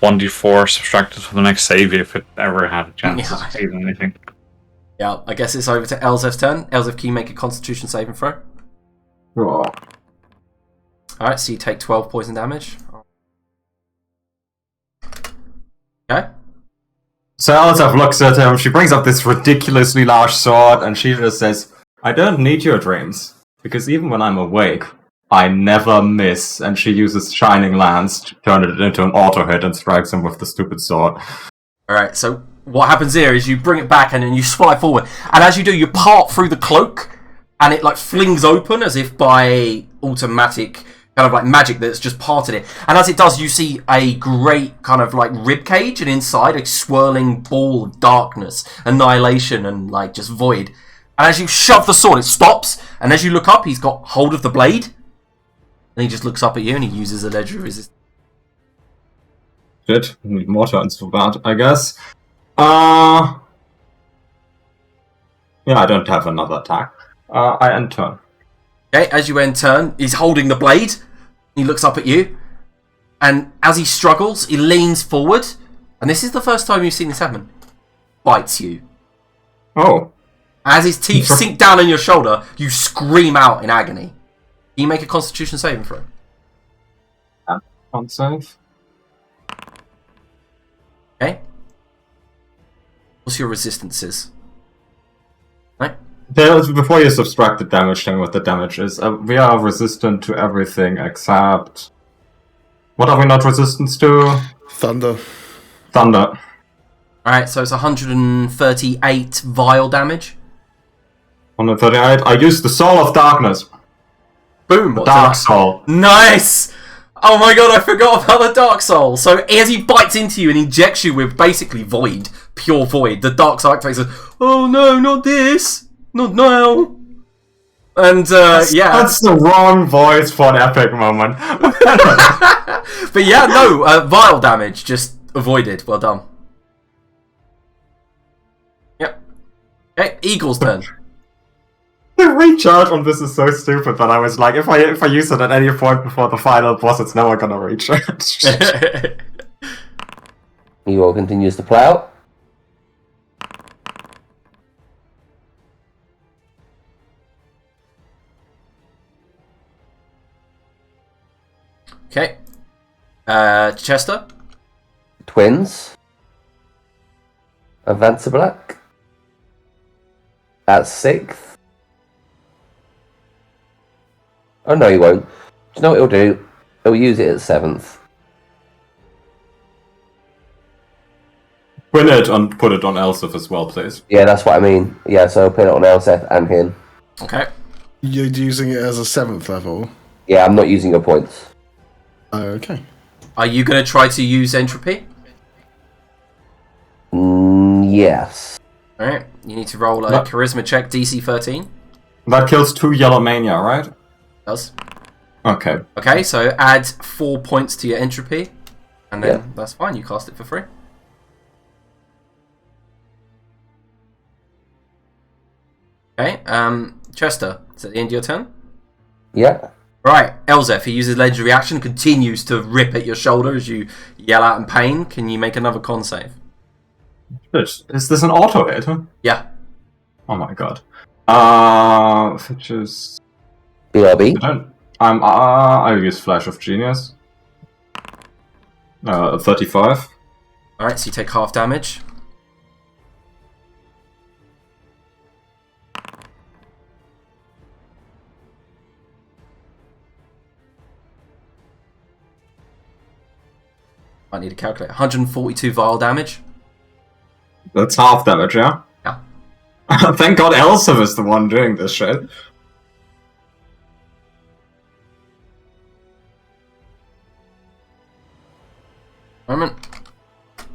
1d4 subtracted for the next save if it ever had a chance to succeed on anything. Yeah, I guess it's over to Elzef's turn. Elzef, can you make a Constitution saving throw? Oh. Alright, so you take 12 poison damage. Okay. So Elzef looks at him, she brings up this ridiculously large sword, and she just says, I don't need your dreams, because even when I'm awake, I never miss. And she uses Shining Lance to turn it into an auto hit and strikes him with the stupid sword. Alright, so what happens here is you bring it back and then you fly forward, and as you do, you part through the cloak, and it like flings open as if by automatic kind of like magic that's just parted it. And as it does, you see a great kind of like rib cage, and inside a swirling ball of darkness, annihilation, and like just void. And as you shove the sword, it stops, and as you look up, he's got hold of the blade, and he just looks up at you and he uses a legendary resistance. Shit, we need more turns for that, I guess. Yeah, I don't have another attack. I end turn. Okay, as you end turn, he's holding the blade. He looks up at you, and as he struggles, he leans forward, and this is the first time you've seen this happen. Bites you. Oh. As his teeth sink down on your shoulder, you scream out in agony. Can you make a Constitution saving throw? Can't save. Okay. What's your resistances? Right? Before you subtract the damage, tell me what the damage is. We are resistant to everything except... What are we not resistant to? Thunder. Thunder. Alright, so it's 138 vile damage. 138. I use the Soul of Darkness. Boom! The Dark Soul. Nice! Oh my god, I forgot about the Dark Soul. So as he bites into you and injects you with basically void, pure void, the Dark Soul activates says, oh no, not this! Not now! And yeah. That's the wrong voice for an epic moment. But yeah, no, vile damage, just avoided. Well done. Yep. Okay, Eagle's turn. The recharge on this is so stupid that I was like, if I use it at any point before the final boss, it's never gonna recharge. Eagle continues to plow. Okay. Chester. Twins. Advance to black. At 6th. Oh no, he won't. Do you know what he'll do? He'll use it at 7th. Win it and put it on Elsif as well, please. Yeah, that's what I mean. Yeah, so I'll put it on Elseth and him. Okay. You're using it as a 7th level? Yeah, I'm not using your points. Oh, okay. Are you going to try to use entropy? Yes. Alright, you need to roll a No. charisma check, DC 13. That kills 2 Yellow Mania, right? Does. Okay. Okay, so add 4 points to your entropy, and then Yeah. that's fine, you cast it for free. Okay, Chester, is that the end of your turn? Yeah. Right, Elzef, he uses legendary action, continues to rip at your shoulder as you yell out in pain. Can you make another con save? Shit. Is this an auto hit? Yeah. Oh my god. Which is... BRB. I use Flash of Genius. 35. Alright, so you take half damage. Might need to calculate. 142 vile damage. That's half damage, yeah? Yeah. Thank god Elsa is the one doing this shit. Moment.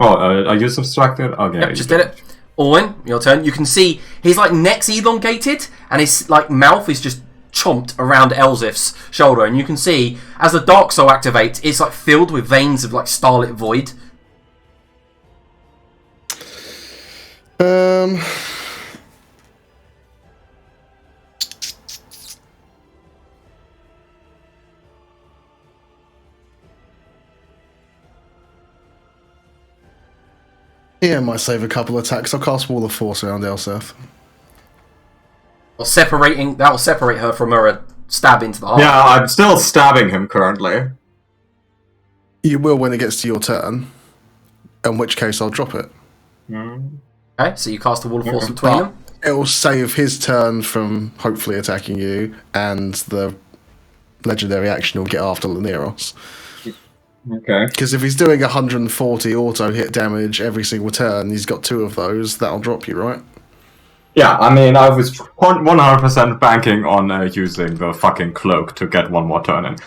Oh, are you subtracted? Okay. Yep, just did it. Owen, your turn. You can see his like neck's elongated, and his like mouth is just chomped around Elzif's shoulder, and you can see as the Dark Soul activates, it's like filled with veins of like starlit void. Yeah, might save a couple attacks. I'll cast Wall of Force around Elseth. Or that will separate her from her stab into the heart. Yeah, I'm still stabbing him currently. You will when it gets to your turn, in which case I'll drop it. Okay, so you cast a Wall of Force between them. It will save his turn from hopefully attacking you, and the legendary action will get after Laneros. Okay. Because if he's doing 140 auto hit damage every single turn, he's got 2 of those, that'll drop you, right? Yeah, I mean, I was 100% banking on using the fucking cloak to get one more turn in.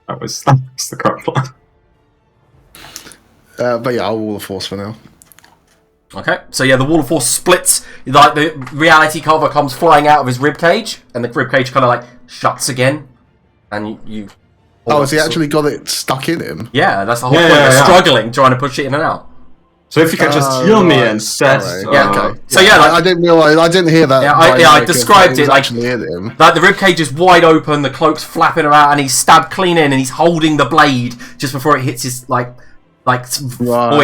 That was the correct plan. But yeah, I'll Wall of Force for now. Okay, so yeah, the Wall of Force splits, like the reality cover comes flying out of his ribcage, and the ribcage kind of like shuts again, and you Oh, has he actually got it stuck in him? Yeah, that's the whole point. They're struggling, trying to push it in and out. So if you can just heal me instead. Yeah, okay. So yeah, like, I didn't realize. I didn't hear that. Yeah, I described it like actually hit him. Like the ribcage is wide open, the cloak's flapping around, and he's stabbed clean in, and he's holding the blade just before it hits his void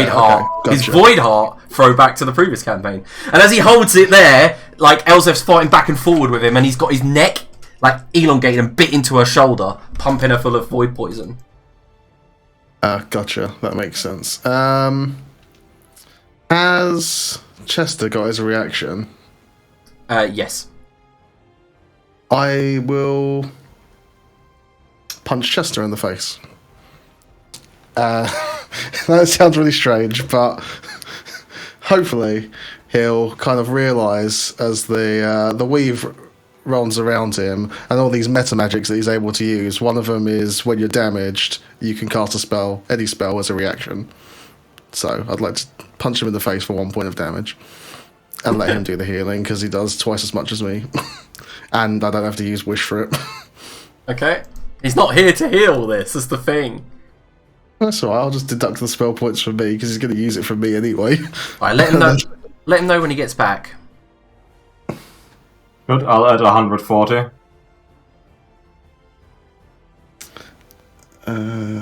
heart. Gotcha. His void heart throwback to the previous campaign. And as he holds it there, like Elzef's fighting back and forward with him, and he's got his neck like elongated and bit into her shoulder, pumping her full of void poison. Gotcha. That makes sense. Has Chester got his reaction? Yes. I will punch Chester in the face. That sounds really strange, but hopefully he'll kind of realise as the weave runs around him and all these meta magics that he's able to use. One of them is when you're damaged, you can cast a spell, any spell, as a reaction. So I'd like to punch him in the face for 1 point of damage and let him do the healing because he does twice as much as me, and I don't have to use wish for it. Okay, he's not here to heal this. That's the thing. That's alright. I'll just deduct the spell points from me because he's going to use it from me anyway. Alright, let him know. Let him know when he gets back. Good. I'll add 140.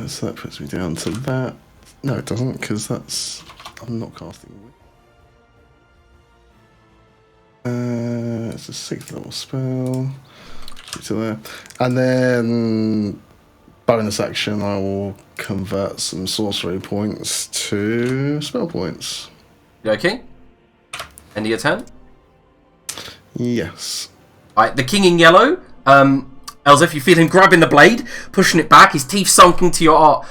So that puts me down to that. No, it doesn't, because that's... I'm not casting. It's a 6th level spell. To there. And then... bonus action, I will convert some sorcery points to spell points. You okay? End of your turn? Yes. Alright, the king in yellow, Elzef, you feel him grabbing the blade, pushing it back, his teeth sunk into your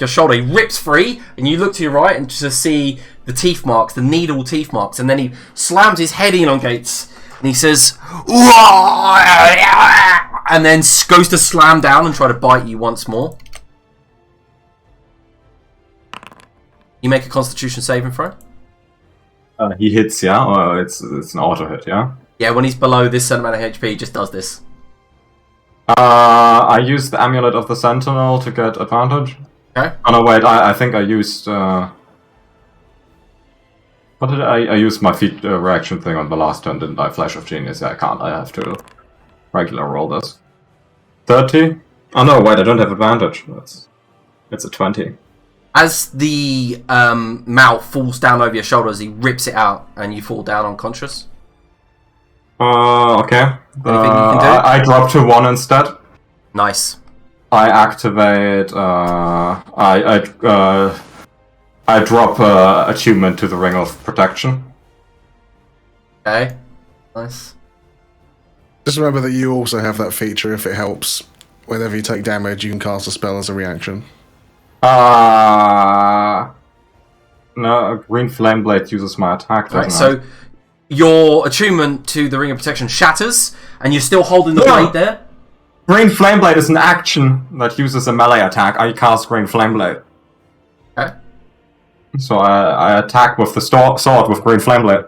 shoulder. He rips free, and you look to your right and just see the teeth marks, the needle teeth marks, and then he slams his head elongates, and he says, and then goes to slam down and try to bite you once more. You make a Constitution saving throw. He hits, yeah? Or it's an auto hit, yeah? Yeah, when he's below this certain amount of HP, he just does this. I used the Amulet of the Sentinel to get advantage. Okay. Oh no, wait, I think I used... what did I used my feat reaction thing on the last turn, didn't I? Flash of Genius, yeah, I can't. I have to regular roll this. 30? Oh no, wait, I don't have advantage. It's a 20. As the mouth falls down over your shoulders, he rips it out, and you fall down unconscious. Okay. Anything you can do? I drop to 1 instead. Nice. I activate. I drop attunement to the Ring of Protection. Okay. Nice. Just remember that you also have that feature if it helps. Whenever you take damage, you can cast a spell as a reaction. No, Green Flame Blade uses my attack, doesn't Right, so your attunement to the Ring of Protection shatters, and you're still holding the blade there? Green Flame Blade is an action that uses a melee attack. I cast Green Flame Blade. Okay. So I attack with the sword with green flame blade.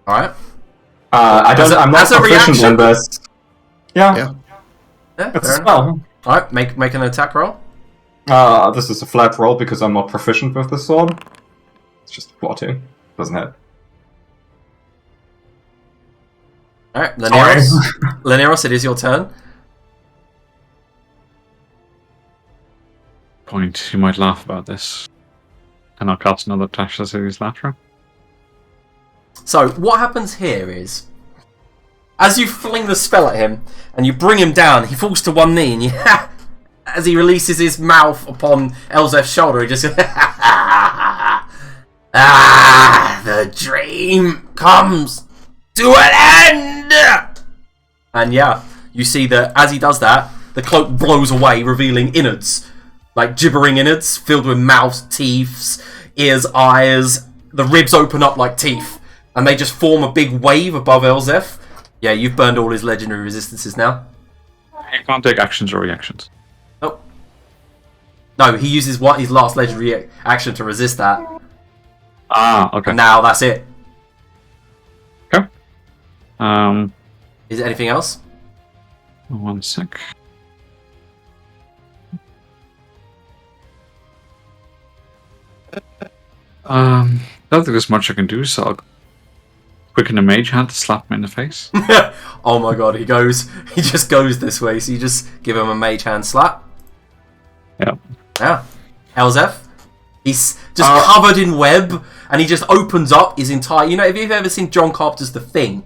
Alright. I'm not as a proficient reaction? in this. Yeah. Yeah, It's a fair enough. spell. Alright, make an attack roll. This is a flat roll because I'm not proficient with this sword. It's just 14. Doesn't hit. Alright, Laneros, it is your turn. Point. You might laugh about this. And I'll cast another Tash as it is lateral. So, what happens here is, as you fling the spell at him, and you bring him down, he falls to one knee, and you, as he releases his mouth upon Elzef's shoulder, he just goes, the dream comes to an end! And yeah, you see that as he does that, the cloak blows away, revealing innards. Like gibbering innards, filled with mouths, teeth, ears, eyes. The ribs open up like teeth. And they just form a big wave above Elzef. Yeah, you've burned all his legendary resistances now. You can't take actions or reactions. Oh. No, he uses his last legendary action to resist that. Ah, okay. And now that's it. Okay. Is there anything else? 1 sec. Don't think there's much I can do, so I'll quicken a mage hand to slap him in the face. Oh my god, he just goes this way, so you just give him a mage hand slap. Yeah. Yeah. Elzef, he's just covered in web, and he just opens up his entire... You know, if you've ever seen John Carpenter's The Thing,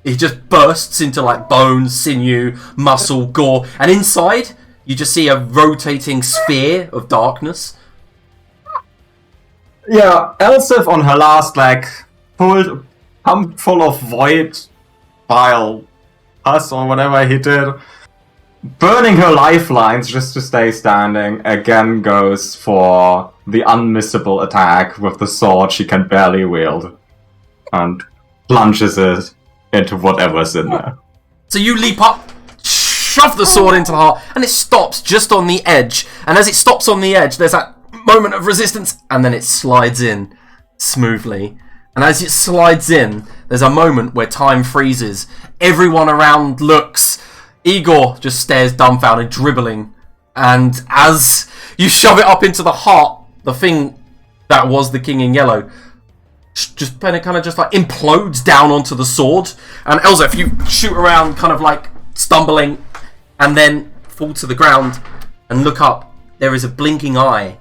he just bursts into, like, bones, sinew, muscle, gore, and inside, you just see a rotating sphere of darkness. Yeah, Elsif on her last, full of void, vile pus or whatever he did, burning her lifelines just to stay standing, again goes for the unmissable attack with the sword she can barely wield, and plunges it into whatever's in there. So you leap up, shove the sword into the heart, and it stops just on the edge. And as it stops on the edge, there's that moment of resistance, and then it slides in smoothly. And as it slides in, there's a moment where time freezes. Everyone around looks. Igor just stares dumbfounded, dribbling. And as you shove it up into the heart, the thing that was the King in Yellow just kind of just like implodes down onto the sword. And Elzef, you shoot around kind of like stumbling and then fall to the ground and look up. There is a blinking eye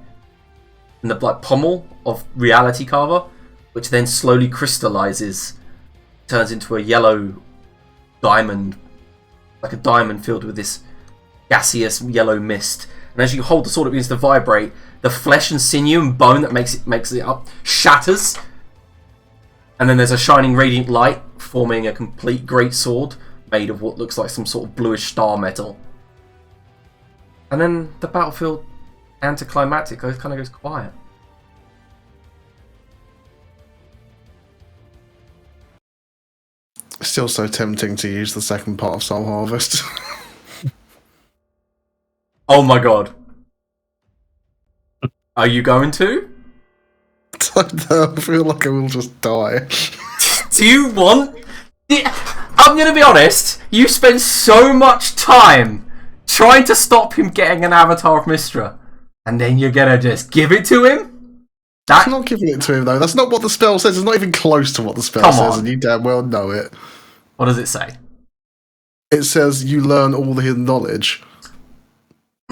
in the like pommel of Reality Carver, which then slowly crystallizes, turns into a yellow diamond, like a diamond filled with this gaseous yellow mist. And as you hold the sword, it begins to vibrate. The flesh and sinew and bone that makes it up shatters. And then there's a shining radiant light forming a complete great sword made of what looks like some sort of bluish star metal. And then the battlefield anticlimactic kind of goes quiet. Still so tempting to use the second part of Soul Harvest. Oh my god. Are you going to? I feel like I will just die. Do you want... I'm going to be honest. You spend so much time trying to stop him getting an Avatar of Mystra. And then you're going to just give it to him? I'm not giving it to him, though. That's not what the spell says. It's not even close to what the spell says, and you damn well know it. What does it say? It says you learn all the hidden knowledge.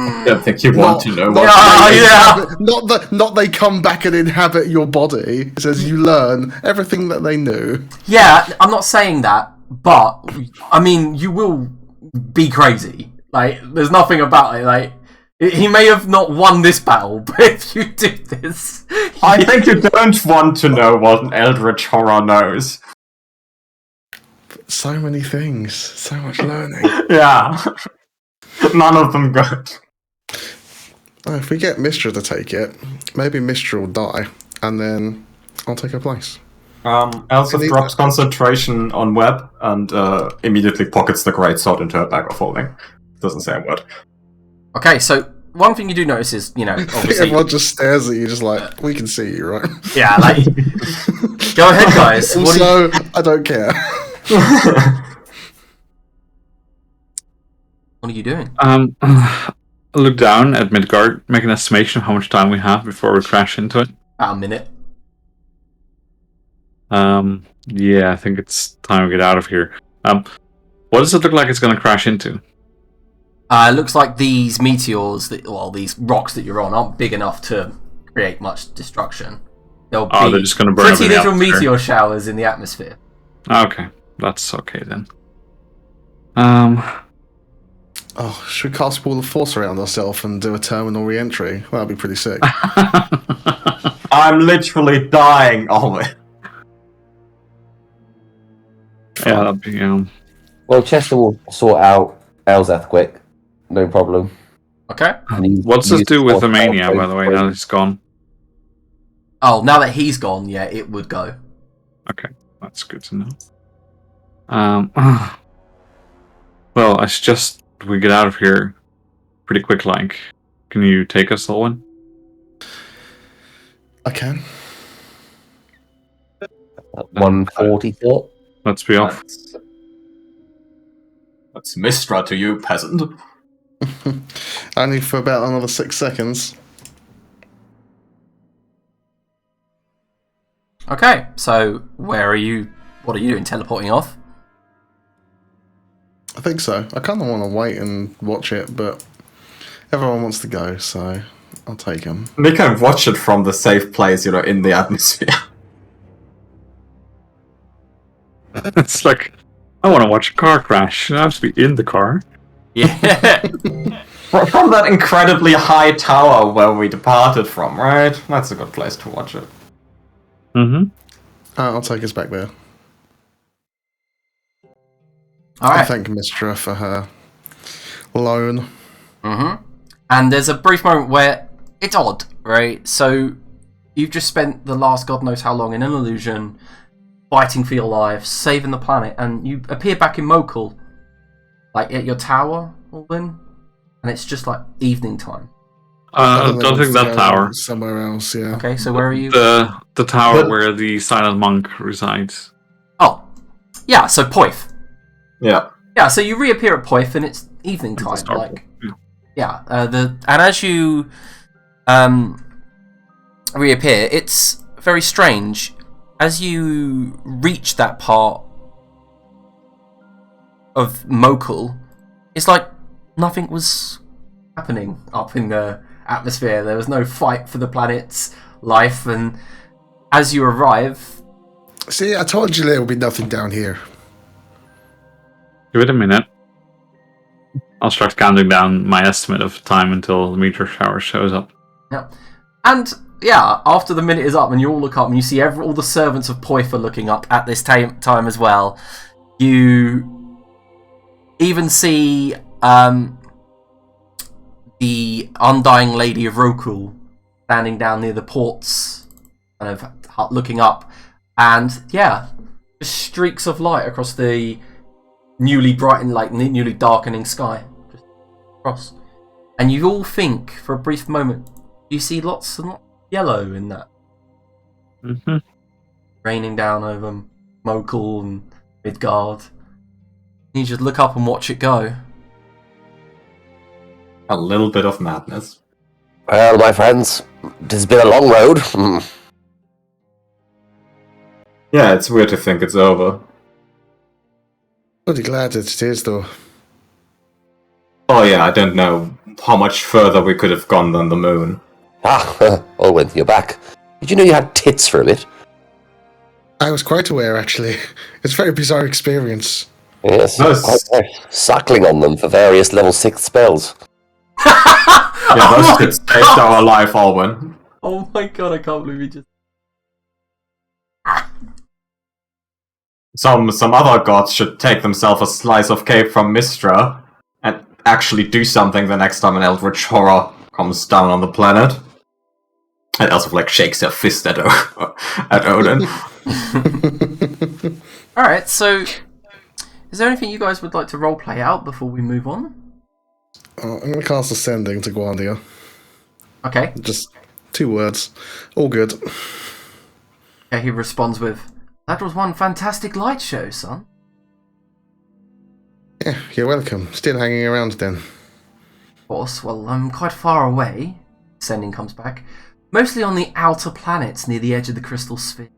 I don't think you want to know what. Not they come back and inhabit your body. It says you learn everything that they knew. Yeah, I'm not saying that, but I mean, you will be crazy. Like, there's nothing about it. Like, he may have not won this battle, but if you do this, I think you don't want to know what an Eldritch Horror knows. So many things, so much learning. Yeah, none of them good. Oh, if we get Mystra to take it, maybe Mystra will die, and then I'll take her place. Elsa drops concentration on Web and immediately pockets the greatsword into her bag of holding. Doesn't say a word. Okay, so one thing you do notice is, obviously... Everyone just stares at you, just like, we can see you, right? Yeah, like... Go ahead, guys. Also, I don't care. What are you doing? Look down at Midgard, make an estimation of how much time we have before we crash into it. About a minute. Yeah, I think it's time to get out of here. What does it look like it's going to crash into? It looks like these meteors, these rocks that you're on, aren't big enough to create much destruction. They'll be they're just going to burn pretty up in the little atmosphere. meteor showers in the atmosphere. Okay, that's okay then. Oh, should we cast Wall of Force around ourselves and do a terminal re-entry? Well, that'd be pretty sick. I'm literally dying of it. Yeah, that'd be, Well, Chester will sort out Elzeth quick. No problem. Okay. What's this do with the Force mania, out by the way, now that he's gone? Oh, now that he's gone, yeah, it would go. Okay, that's good to know. Well, I suggest we get out of here pretty quick, like. Can you take us, Olwen? I can. 140 thought. Let's be off. That's Mistra to you, peasant. Only for about another 6 seconds. Okay, so where are you? What are you doing? Teleporting off? I think so. I kind of want to wait and watch it, but everyone wants to go, so I'll take him. We can watch it from the safe place, in the atmosphere. It's like, I want to watch a car crash. I have to be in the car. Yeah. From that incredibly high tower where we departed from, right? That's a good place to watch it. Mm-hmm. I'll take us back there. All I right. thank Mistra for her loan. Mm-hmm. And there's a brief moment where it's odd, right? So you've just spent the last God knows how long in an illusion, fighting for your life, saving the planet, and you appear back in Mokhul, like at your tower, Alvin, and it's just like evening time. Don't think that tower. Somewhere else, yeah. Okay, so where are you? The tower where the silent monk resides. Oh, yeah. So Poif. Yeah. Yeah. So you reappear at Poif, and it's evening time. Like, yeah. And as you reappear, it's very strange. As you reach that part of Mokhul, it's like nothing was happening up in the atmosphere. There was no fight for the planet's life, and as you arrive... See, I told you there would be nothing down here. Give it a minute. I'll start counting down my estimate of time until the meteor shower shows up. Yeah. And... yeah, after the minute is up and you all look up and you see all the servants of Poif are looking up at this time as well. You even see the Undying Lady of Rokul standing down near the ports, kind of looking up. And yeah, just streaks of light across the newly brightened, like newly darkening sky. Just across. And you all think, for a brief moment, you see lots and lots yellow in that. Mm-hmm. Raining down over Mokhul and Midgard. You just look up and watch it go. A little bit of madness. Well, my friends, it has been a long road. Yeah, it's weird to think it's over. Bloody glad that it is, though. Oh yeah, I don't know how much further we could have gone than the moon. Olwen, you're back. Did you know you had tits for a bit? I was quite aware, actually. It's a very bizarre experience. Yes, Nice. quite nice. Suckling on them for various level 6 spells. Yeah, those kids saved our life, Alwyn. Oh my god, I can't believe you just... Some other gods should take themselves a slice of cake from Mistra and actually do something the next time an eldritch horror comes down on the planet. And also, like, shakes their fist at Odin. Alright, so... is there anything you guys would like to roleplay out before we move on? I'm going to cast Ascending to Guardia. Okay. Just 2 words. All good. Okay, he responds with, "That was one fantastic light show, son." Yeah, you're welcome. Still hanging around then. Of course, well, I'm quite far away. Sending comes back. Mostly on the outer planets near the edge of the crystal sphere.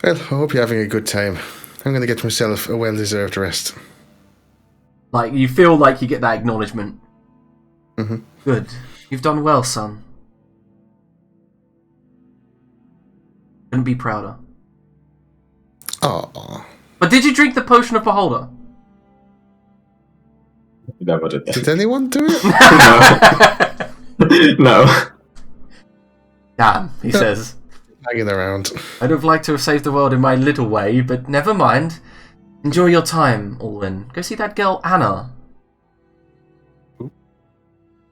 Well, I hope you're having a good time. I'm going to get myself a well-deserved rest. Like, you feel like you get that acknowledgement. Mm-hmm. Good. You've done well, son. Couldn't be prouder. Aww. But did you drink the potion of beholder? You never did that. Did anyone do it? No. Damn, he says. Hanging around. I'd have liked to have saved the world in my little way, but never mind. Enjoy your time, Alwyn. Go see that girl, Anna.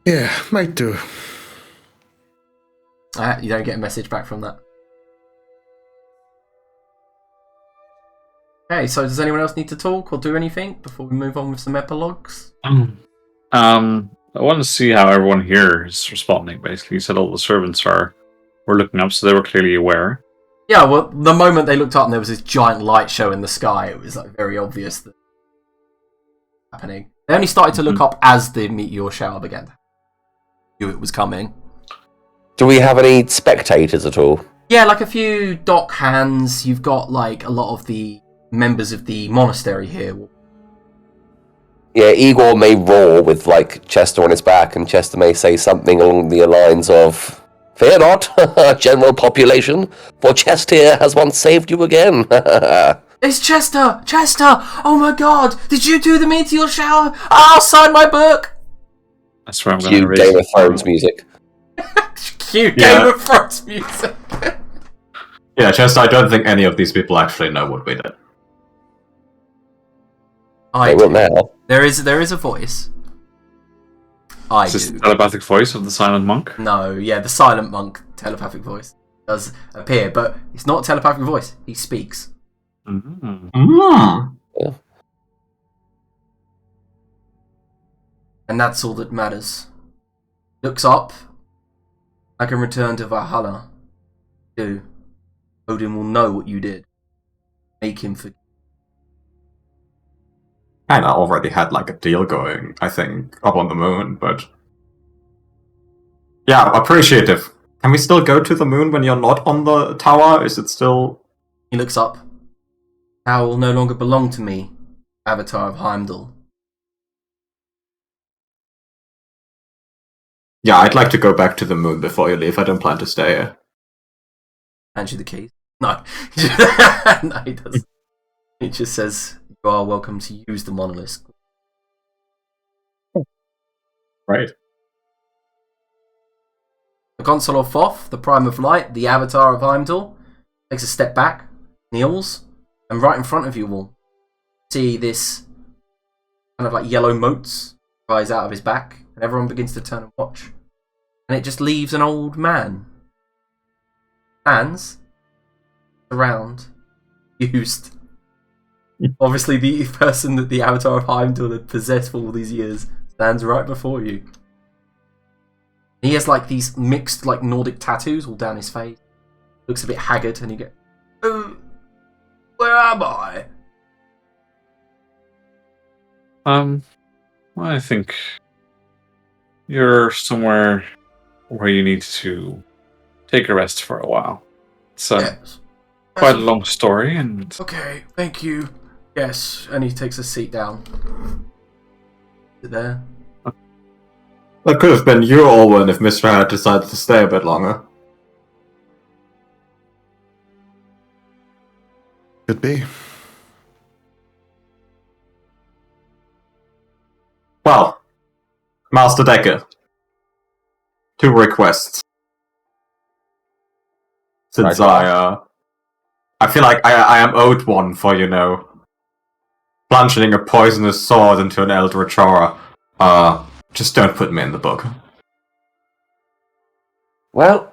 Yeah, might do. You don't get a message back from that. Okay, so does anyone else need to talk or do anything before we move on with some epilogues? I want to see how everyone here is responding, basically. You said all the servants were looking up, so they were clearly aware. Yeah, well, the moment they looked up and there was this giant light show in the sky, it was like very obvious that happening. They only started to look up as the meteor shower began. Knew it was coming. Do we have any spectators at all? Yeah, like a few dock hands. You've got like a lot of the members of the monastery here. Yeah, Igor may roar with, like, Chester on his back, and Chester may say something along the lines of, "Fear not, general population, for Chester has once saved you again." It's Chester! Chester! Oh my god! Did you do the meteor shower? I'll sign my book! That's where I'm going to Cue raise Game it. of Thrones music. Cute Yeah. Game of Thrones music. Yeah, Chester, I don't think any of these people actually know what we did. I They will do. now. There is a voice. I Is this do. the telepathic voice of the silent monk? No, yeah, the silent monk telepathic voice does appear, but it's not a telepathic voice. He speaks. Mm-hmm. Mm. And that's all that matters. Looks up. I can return to Valhalla. Do. Odin will know what you did. Make him forget. Kinda already had like a deal going, I think, up on the moon, but... Yeah, appreciative. Can we still go to the moon when you're not on the tower? Is it still... He looks up. Thou will no longer belong to me, Avatar of Heimdall. Yeah, I'd like to go back to the moon before you leave. I don't plan to stay here. Hands you the keys. No. No, he doesn't. He just says, you are welcome to use the monolith. Right. The Consul of Thoth, the Prime of Light, the Avatar of Heimdall, takes a step back, kneels, and right in front of you all, see this kind of like yellow motes rise out of his back, and everyone begins to turn and watch. And it just leaves an old man. Hands around, used. Obviously, the person that the Avatar of Heimdall had possessed for all these years stands right before you. He has like these mixed like Nordic tattoos all down his face. Looks a bit haggard, and you go, "Oh, where am I?" I think you're somewhere where you need to take a rest for a while. It's Yes. quite a long story, and Okay, thank you. Yes, and he takes a seat down. Sit there. That could have been you, Olwen, if Mr. had decided to stay a bit longer. Could be. Well, Master Decker. 2 requests. Since Right. I feel like I am owed one for, plunging a poisonous sword into an eldritch aura. Just don't put me in the book. Well,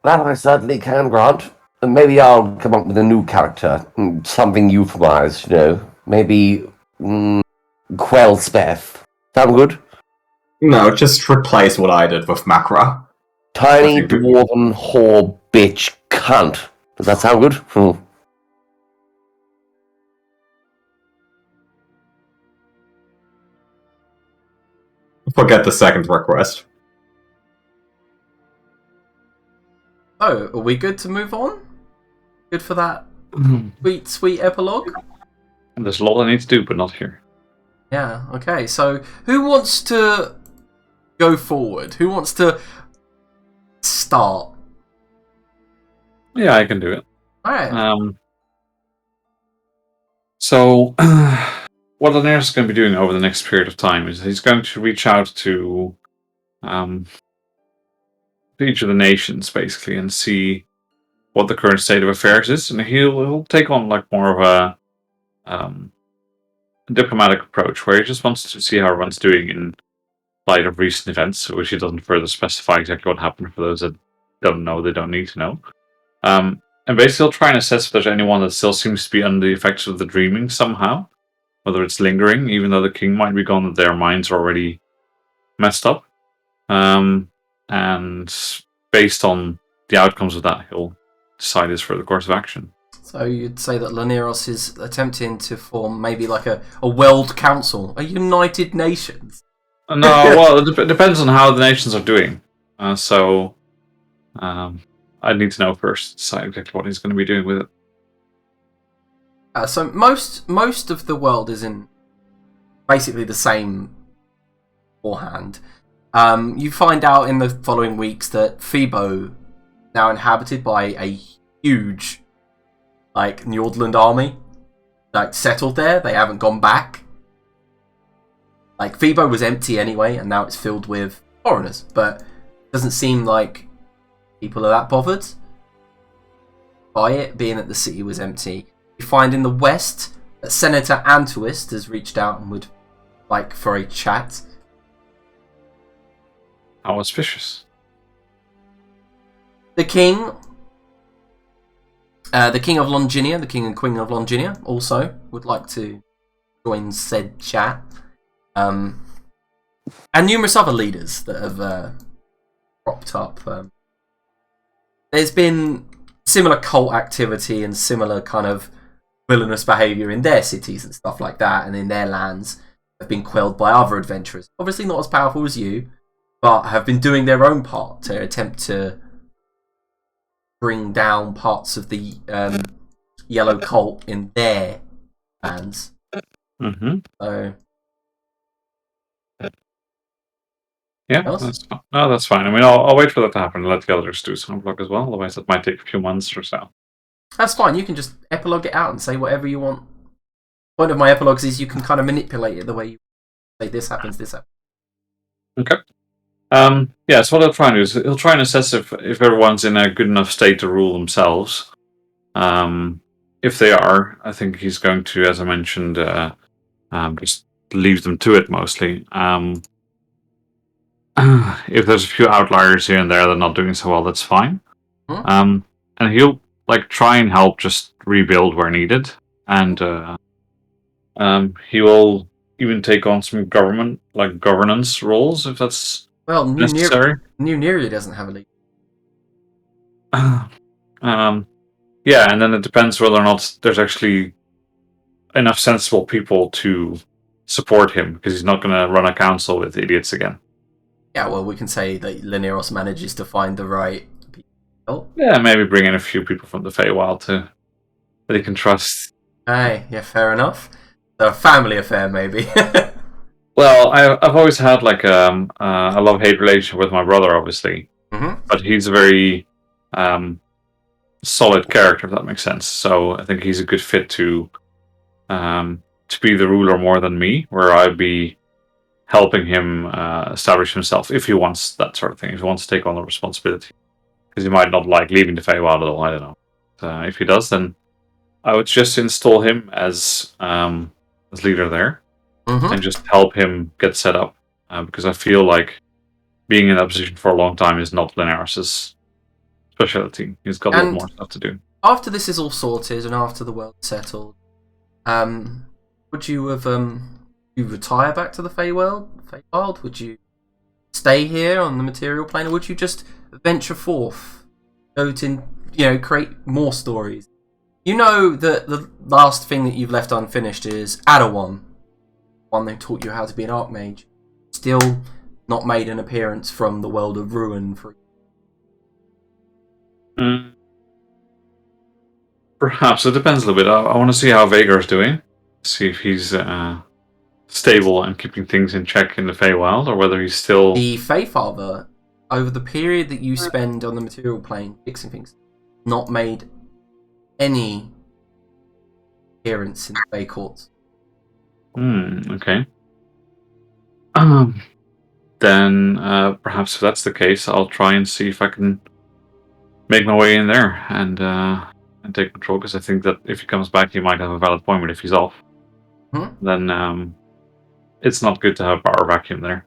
that I certainly can grant. And maybe I'll come up with a new character. Something euphemized, Maybe quell Speth. Sound good? No, just replace what I did with Macra. Tiny I think it- dwarven whore bitch cunt. Does that sound good? Forget the second request. Oh, are we good to move on? Good for that sweet, sweet epilogue? And there's a lot I need to do, but not here. Yeah, okay. So, who wants to go forward? Who wants to start? Yeah, I can do it. Alright. So, what Daenerys is going to be doing over the next period of time is he's going to reach out to each of the nations, basically, and see what the current state of affairs is, and he'll take on like more of a diplomatic approach, where he just wants to see how everyone's doing in light of recent events, which he doesn't further specify exactly what happened for those that don't know, they don't need to know. And basically, he'll try and assess if there's anyone that still seems to be under the effects of the dreaming somehow, whether it's lingering, even though the king might be gone, that their minds are already messed up. And based on the outcomes of that, he'll decide his further course of action. So you'd say that Laneros is attempting to form maybe like a World Council, a United Nations. No, well, it depends on how the nations are doing. So I'd need to know first to decide exactly what he's going to be doing with it. So most of the world is in basically the same beforehand. You find out in the following weeks that Phoebo now inhabited by a huge, like, Nordland army, like, settled there. They haven't gone back. Like, Phoebo was empty anyway, and now it's filled with foreigners. But it doesn't seem like people are that bothered by it, being that the city was empty. You find in the west that Senator Antuist has reached out and would like for a chat. How auspicious. The king of Longinia, the king and queen of Longinia, also would like to join said chat. And numerous other leaders that have cropped up. There's been similar cult activity and similar kind of villainous behaviour in their cities and stuff like that, and in their lands have been quelled by other adventurers. Obviously not as powerful as you, but have been doing their own part to attempt to bring down parts of the yellow cult in their lands. Mm-hmm. So, yeah, that's fine. I mean, I'll wait for that to happen and let the others do some block as well. Otherwise, that might take a few months or so. That's fine. You can just epilogue it out and say whatever you want. One of my epilogues is you can kind of manipulate it the way you say this happens, this happens. Okay. Yeah, so what he'll try and do is he'll try and assess if everyone's in a good enough state to rule themselves. If they are, I think he's going to, as I mentioned, just leave them to it mostly. If there's a few outliers here and there that are not doing so well, that's fine. And he'll try and help just rebuild where needed, and he will even take on some governance roles if that's necessary. New Neria doesn't have a league. Yeah, and then it depends whether or not there's actually enough sensible people to support him, because he's not going to run a council with idiots again. Yeah, well, we can say that Laneros manages to find the right people. Yeah, maybe bring in a few people from the Feywild that he can trust. Hey, yeah, fair enough. A family affair, maybe. Well, I've always had a love-hate relationship with my brother, obviously. Mm-hmm. But he's a very solid character, if that makes sense. So I think he's a good fit to be the ruler more than me, where I'd be helping him establish himself if he wants that sort of thing, if he wants to take on the responsibility. Because he might not like leaving the Feywild at all, I don't know. If he does, then I would just install him as leader there, and just help him get set up. Because I feel like being in that position for a long time is not Daenerys' specialty. He's got a lot more stuff to do. After this is all sorted and after the world's settled, would you have you retire back to the Feywild? Would you stay here on the material plane, or would you just venture forth, go to, create more stories? You know that the last thing that you've left unfinished is Adawan, one that taught you how to be an Archmage. Still not made an appearance from the world of Ruin. Perhaps it depends a little bit. I want to see how Vagar's doing. See if he's stable and keeping things in check in the Feywild, or whether he's still... The Feyfather, over the period that you spend on the material plane fixing things, not made any appearance in the Fey Courts. Okay. Then perhaps if that's the case, I'll try and see if I can make my way in there and take control, because I think that if he comes back, he might have a valid point, but if he's off, then it's not good to have a power vacuum there.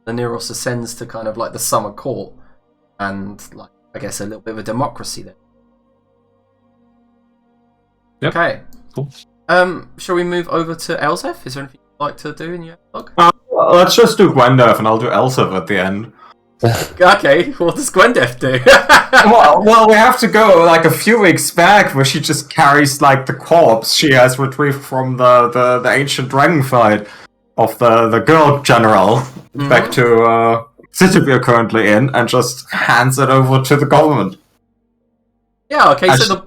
The Neros ascends to kind of like the summer court, and like I guess a little bit of a democracy there. Yep. Okay. Cool. Shall we move over to Elzef? Is there anything you'd like to do in your blog? Let's just do Gwendolf, and I'll do Elsa at the end. Okay, what does Gwendef do? well, we have to go like a few weeks back, where she just carries like the corpse she has retrieved from the ancient dragon fight of the girl general back to city we're currently in, and just hands it over to the government. Yeah. Okay. So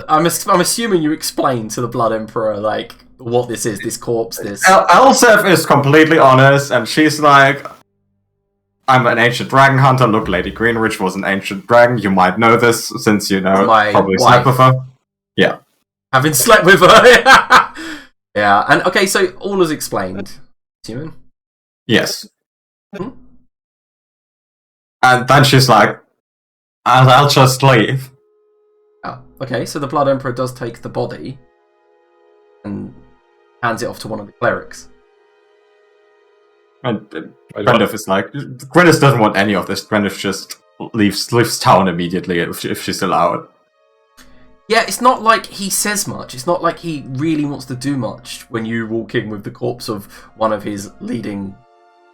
I'm assuming you explained to the Blood Emperor like what this is, this corpse, this. Elsef is completely honest, and she's like, I'm an ancient dragon hunter. Look, Lady Greenridge was an ancient dragon. You might know this since probably slept with her. Yeah. Having slept with her. Yeah. And okay, so all is explained. Human? Yes. And then she's like, I'll just leave. Oh, okay, so the Blood Emperor does take the body and hands it off to one of the clerics. And Gwendolf is like, Gwendolf doesn't want any of this. Gwendolf just leaves town immediately if she's allowed. Yeah, it's not like he says much. It's not like he really wants to do much when you walk in with the corpse of one of his leading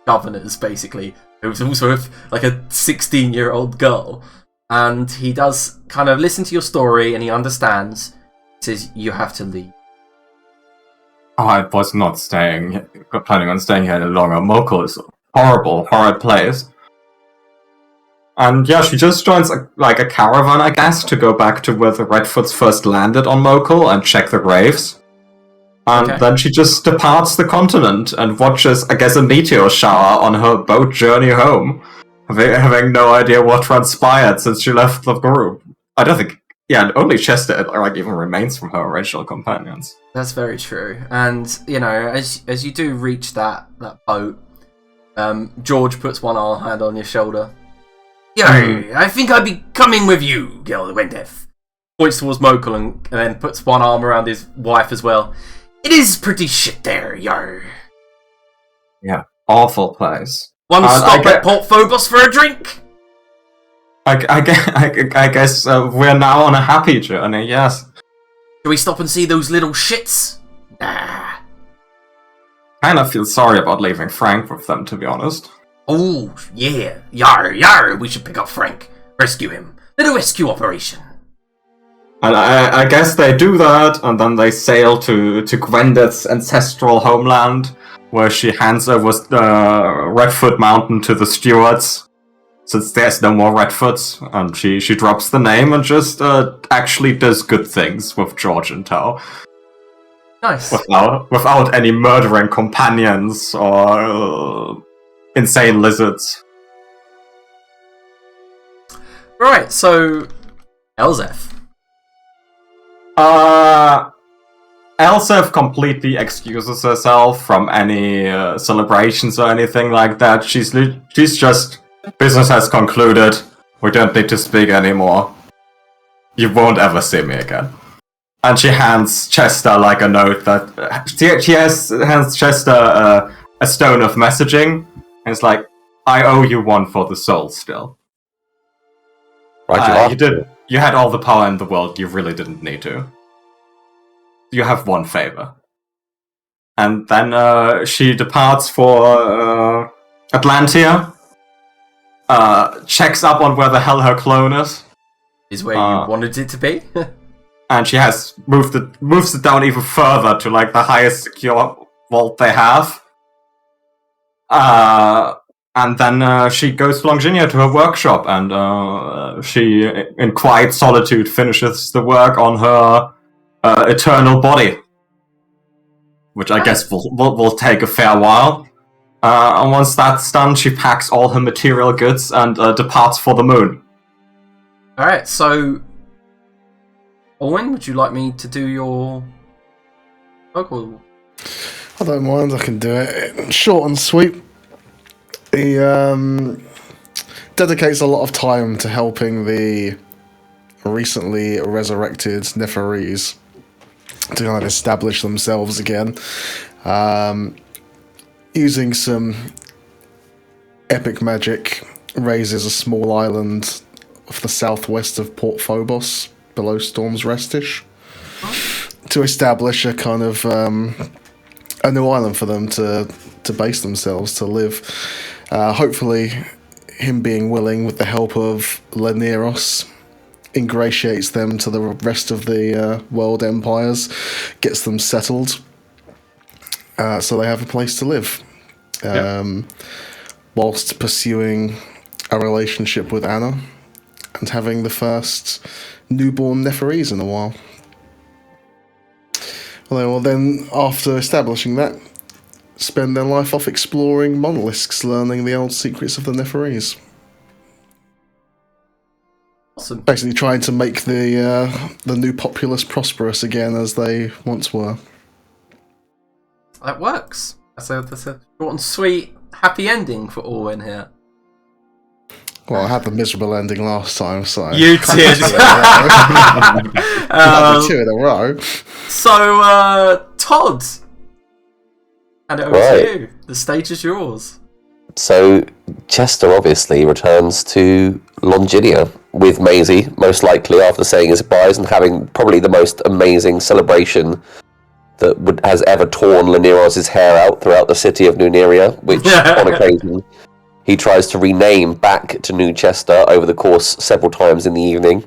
governors, basically, who's also like a 16-year-old girl. And he does kind of listen to your story, and he understands. He says, you have to leave. Oh, I was not planning on staying here any longer. Mokhul is a horrid place. And yeah, she just joins a caravan, I guess, to go back to where the Redfoots first landed on Mokhul and check the graves. And then she just departs the continent and watches, I guess, a meteor shower on her boat journey home, having no idea what transpired since she left the group. I don't think... Yeah, and only Chester even remains from her original companions. That's very true. And, as you do reach that boat, George puts one hand on your shoulder. Yo, I think I'd be coming with you, Gwendolf. Points towards Mokhul and then puts one arm around his wife as well. It is pretty shit there, yo. Yeah, awful place. One stop at Port Phobos for a drink? I guess we're now on a happy journey, yes. Do we stop and see those little shits? Nah. Kind of feel sorry about leaving Frank with them, to be honest. Oh, yeah. Yar, we should pick up Frank. Rescue him. Little rescue operation. And I guess they do that, and then they sail to Gwendeth's ancestral homeland, where she hands over Redfoot Mountain to the stewards, since there's no more Redfoots, and she drops the name and just actually does good things with George in tow. Nice. Without any murdering companions or insane lizards. Right, so Elzef. Elsef completely excuses herself from any celebrations or anything like that. She's just, business has concluded. We don't need to speak anymore. You won't ever see me again. And she hands Chester like a note that she hands Chester a stone of messaging, and it's like, I owe you one for the soul still. Right, you had all the power in the world. You really didn't need to. You have one favor. and then she departs for Atlantia. Checks up on where the hell her clone is. Is where you wanted it to be? And she has moves it down even further to like the highest secure vault they have. And then she goes to Longinia to her workshop, and she, in quiet solitude, finishes the work on her eternal body, which I guess will take a fair while. And once that's done, she packs all her material goods and departs for the moon. Alright, so... Owen, would you like me to do your... vocal? I don't mind, I can do it. Short and sweet. He dedicates a lot of time to helping the recently resurrected Neferese to kind of establish themselves again. Using some epic magic, raises a small island off the southwest of Port Phobos, below Storm's Restish, to establish a kind of a new island for them to base themselves, to live. Hopefully, him being willing, with the help of Leneros, ingratiates them to the rest of the world empires, gets them settled, so they have a place to live, whilst pursuing a relationship with Anna and having the first newborn Neferese in a while. They will then, after establishing that, spend their life off exploring monoliths, learning the old secrets of the Neferese. Awesome. Basically trying to make the new populace prosperous again as they once were. That works. That's a short and sweet, happy ending for Orwin here. Well, I had the miserable ending last time, so... You did! Two in a row. So, Todd, hand it over to you. The stage is yours. So, Chester obviously returns to Longinia with Maisie, most likely after saying his goodbyes and having probably the most amazing celebration that has ever torn Leneros' hair out throughout the city of Nuneria, which, on occasion, he tries to rename back to New Chester over the course several times in the evening.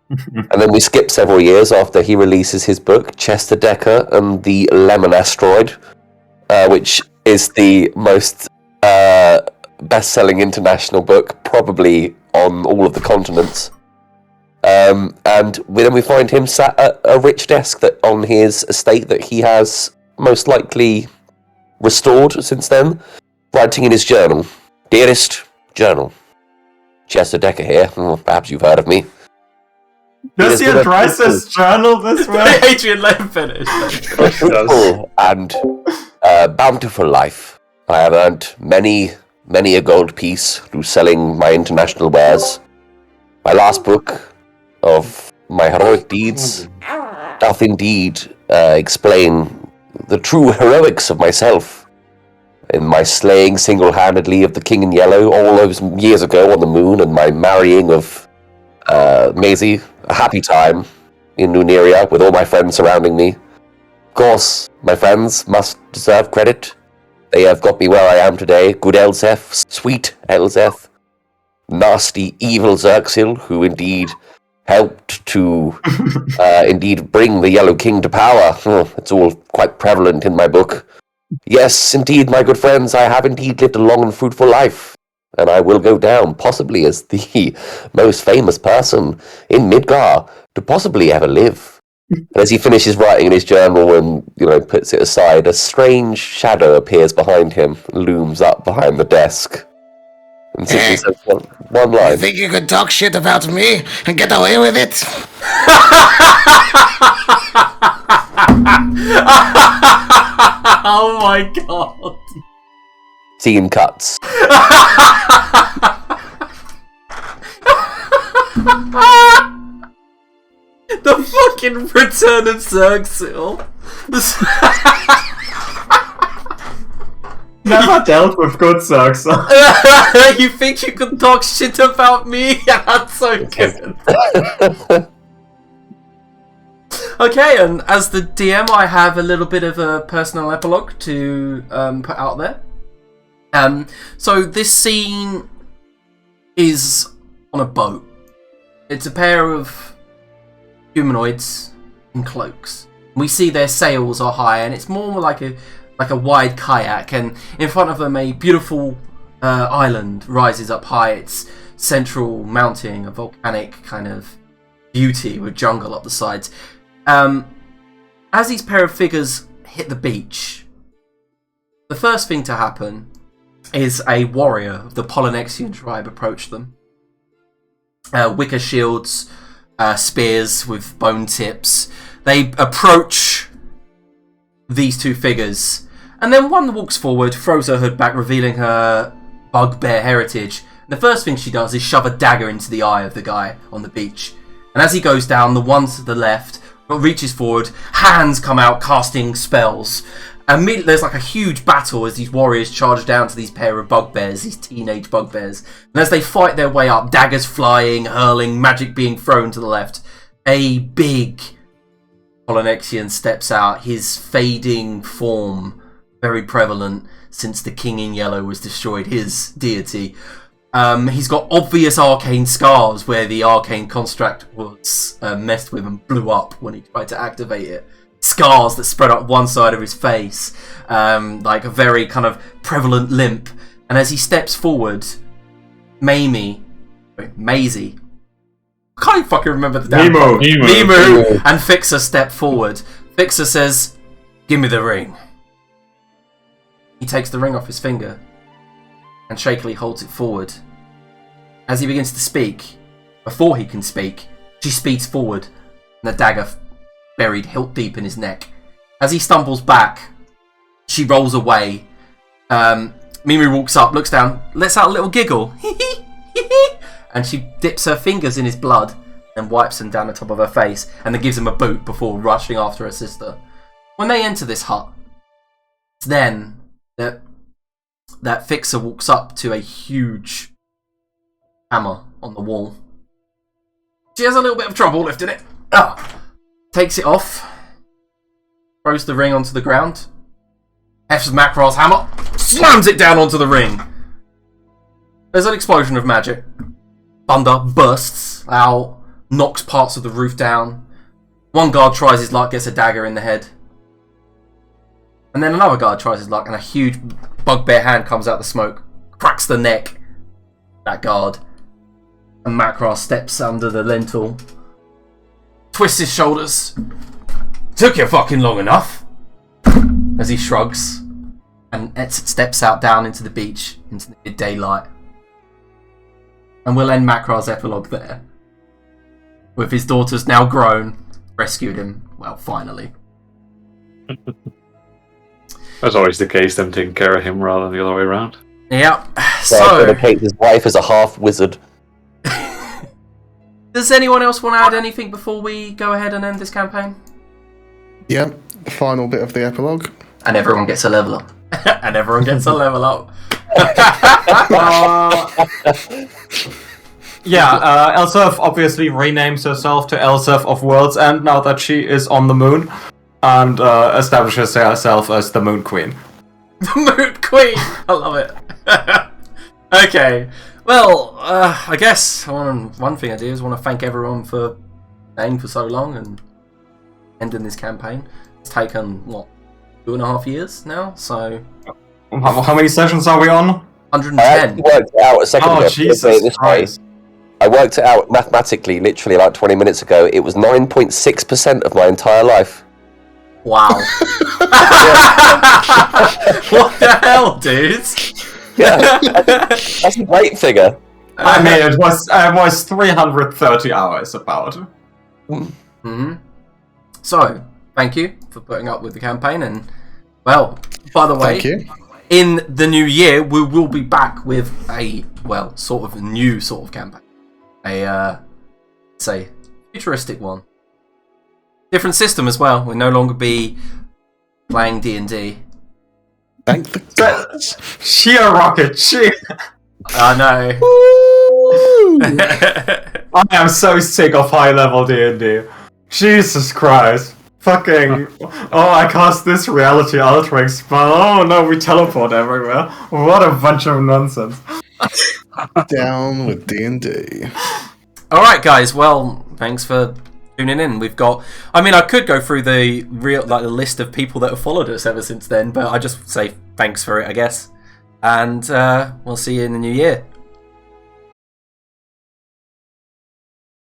And then we skip several years after he releases his book, Chester Decker and the Lemon Asteroid, which is the most best-selling international book, probably on all of the continents. And then we find him sat at a rich desk that on his estate that he has most likely restored since then, writing in his journal. Dearest Journal, Chester Decker here. Perhaps you've heard of me. Does he address his journal this way? Adrian, let him finish. Fruitful and bountiful life. I have earned many a gold piece through selling my international wares. My last book of my heroic deeds doth indeed explain the true heroics of myself. In my slaying single-handedly of the King in Yellow all those years ago on the moon, and my marrying of Maisie, a happy time in Nuneria with all my friends surrounding me. Of course, my friends must deserve credit. They have got me where I am today. Good Elzeth, sweet Elzeth, nasty, evil Xerxil, who indeed helped to indeed bring the Yellow King to power. It's all quite prevalent in my book. Yes, indeed, my good friends, I have indeed lived a long and fruitful life, and I will go down possibly as the most famous person in Midgar to possibly ever live. And as he finishes writing in his journal and, puts it aside, a strange shadow appears behind him, looms up behind the desk, and simply says one line. You think you could talk shit about me and get away with it? Oh my god. Scene cuts. The fucking return of Xerxil. Never dealt with good Xerxil. You think you can talk shit about me? That's so good. Okay, and as the DM, I have a little bit of a personal epilogue to put out there. So this scene is on a boat. It's a pair of humanoids in cloaks. We see their sails are high, and it's more like a wide kayak. And in front of them, a beautiful island rises up high. It's central mounting, a volcanic kind of beauty with jungle up the sides. As these pair of figures hit the beach, the first thing to happen is a warrior of the Polynexian tribe approach them. Wicker shields, spears with bone tips. They approach these two figures, and then one walks forward, throws her hood back, revealing her bugbear heritage. And the first thing she does is shove a dagger into the eye of the guy on the beach. And as he goes down, the one to the left reaches forward, hands come out casting spells. Immediately there's like a huge battle as these warriors charge down to these pair of bugbears, these teenage bugbears. And as they fight their way up, daggers flying, hurling, magic being thrown to the left, a big Polynexian steps out, his fading form very prevalent since the King in Yellow was destroyed, his deity. He's got obvious arcane scars where the arcane construct was messed with and blew up when he tried to activate it. Scars that spread up one side of his face, like a very kind of prevalent limp. And as he steps forward, Maisie, I can't even fucking remember the damn Nemo and Fixer step forward. Fixer says, "Give me the ring." He takes the ring off his finger and shakily holds it forward. As he begins to speak, before he can speak, she speeds forward and the dagger buried hilt deep in his neck. As he stumbles back, she rolls away. Mimi walks up, looks down, lets out a little giggle. And she dips her fingers in his blood and wipes them down the top of her face and then gives him a boot before rushing after her sister. When they enter this hut, it's then that Fixer walks up to a huge hammer on the wall. She has a little bit of trouble lifting it. Takes it off, throws the ring onto the ground, F's Macrar's hammer, slams it down onto the ring. There's an explosion of magic. Thunder bursts out, knocks parts of the roof down. One guard tries his luck, gets a dagger in the head. And then another guard tries his luck, and a huge bugbear hand comes out the smoke, cracks the neck, that guard. And Macrar steps under the lintel, twists his shoulders. "Took you fucking long enough," as he shrugs, and steps out down into the beach, into the midday light. And we'll end Macrar's epilogue there, with his daughters now grown, rescued him, well, finally. That's always the case, them taking care of him rather than the other way around. Yeah, So dedicate his wife as a half wizard. Does anyone else want to add anything before we go ahead and end this campaign? Yep, final bit of the epilogue. And everyone gets a level up. And everyone gets a level up. Elsef obviously renames herself to Elsef of World's End now that she is on the moon, and establishes herself as the Moon Queen. The Moon Queen! I love it. Okay. Well, I guess one thing I do is want to thank everyone for staying for so long and ending this campaign. It's taken, 2.5 years now, so... How many sessions are we on? 110. I actually worked it out a second ago. Jesus Christ. I worked it out mathematically, literally like 20 minutes ago. It was 9.6% of my entire life. Wow. What the hell, dude? Yeah, that's a great figure. I mean, it was 330 hours about. Mm-hmm. So, thank you for putting up with the campaign, and, well, by the way, Thank you. in the new year, we will be back with a, sort of a new sort of campaign. Say, futuristic one. Different system as well. We'll no longer be playing D&D. Thank the gods. Sheer rocket, sheer. I know. I am so sick of high level D&D. Jesus Christ. Fucking. Oh, I cast this reality altering spell. Oh no, we teleport everywhere. What a bunch of nonsense. Down with D&D. Alright, guys, well, thanks for tuning in. We've got. I mean, I could go through the the list of people that have followed us ever since then, but I just say thanks for it, I guess. And we'll see you in the new year.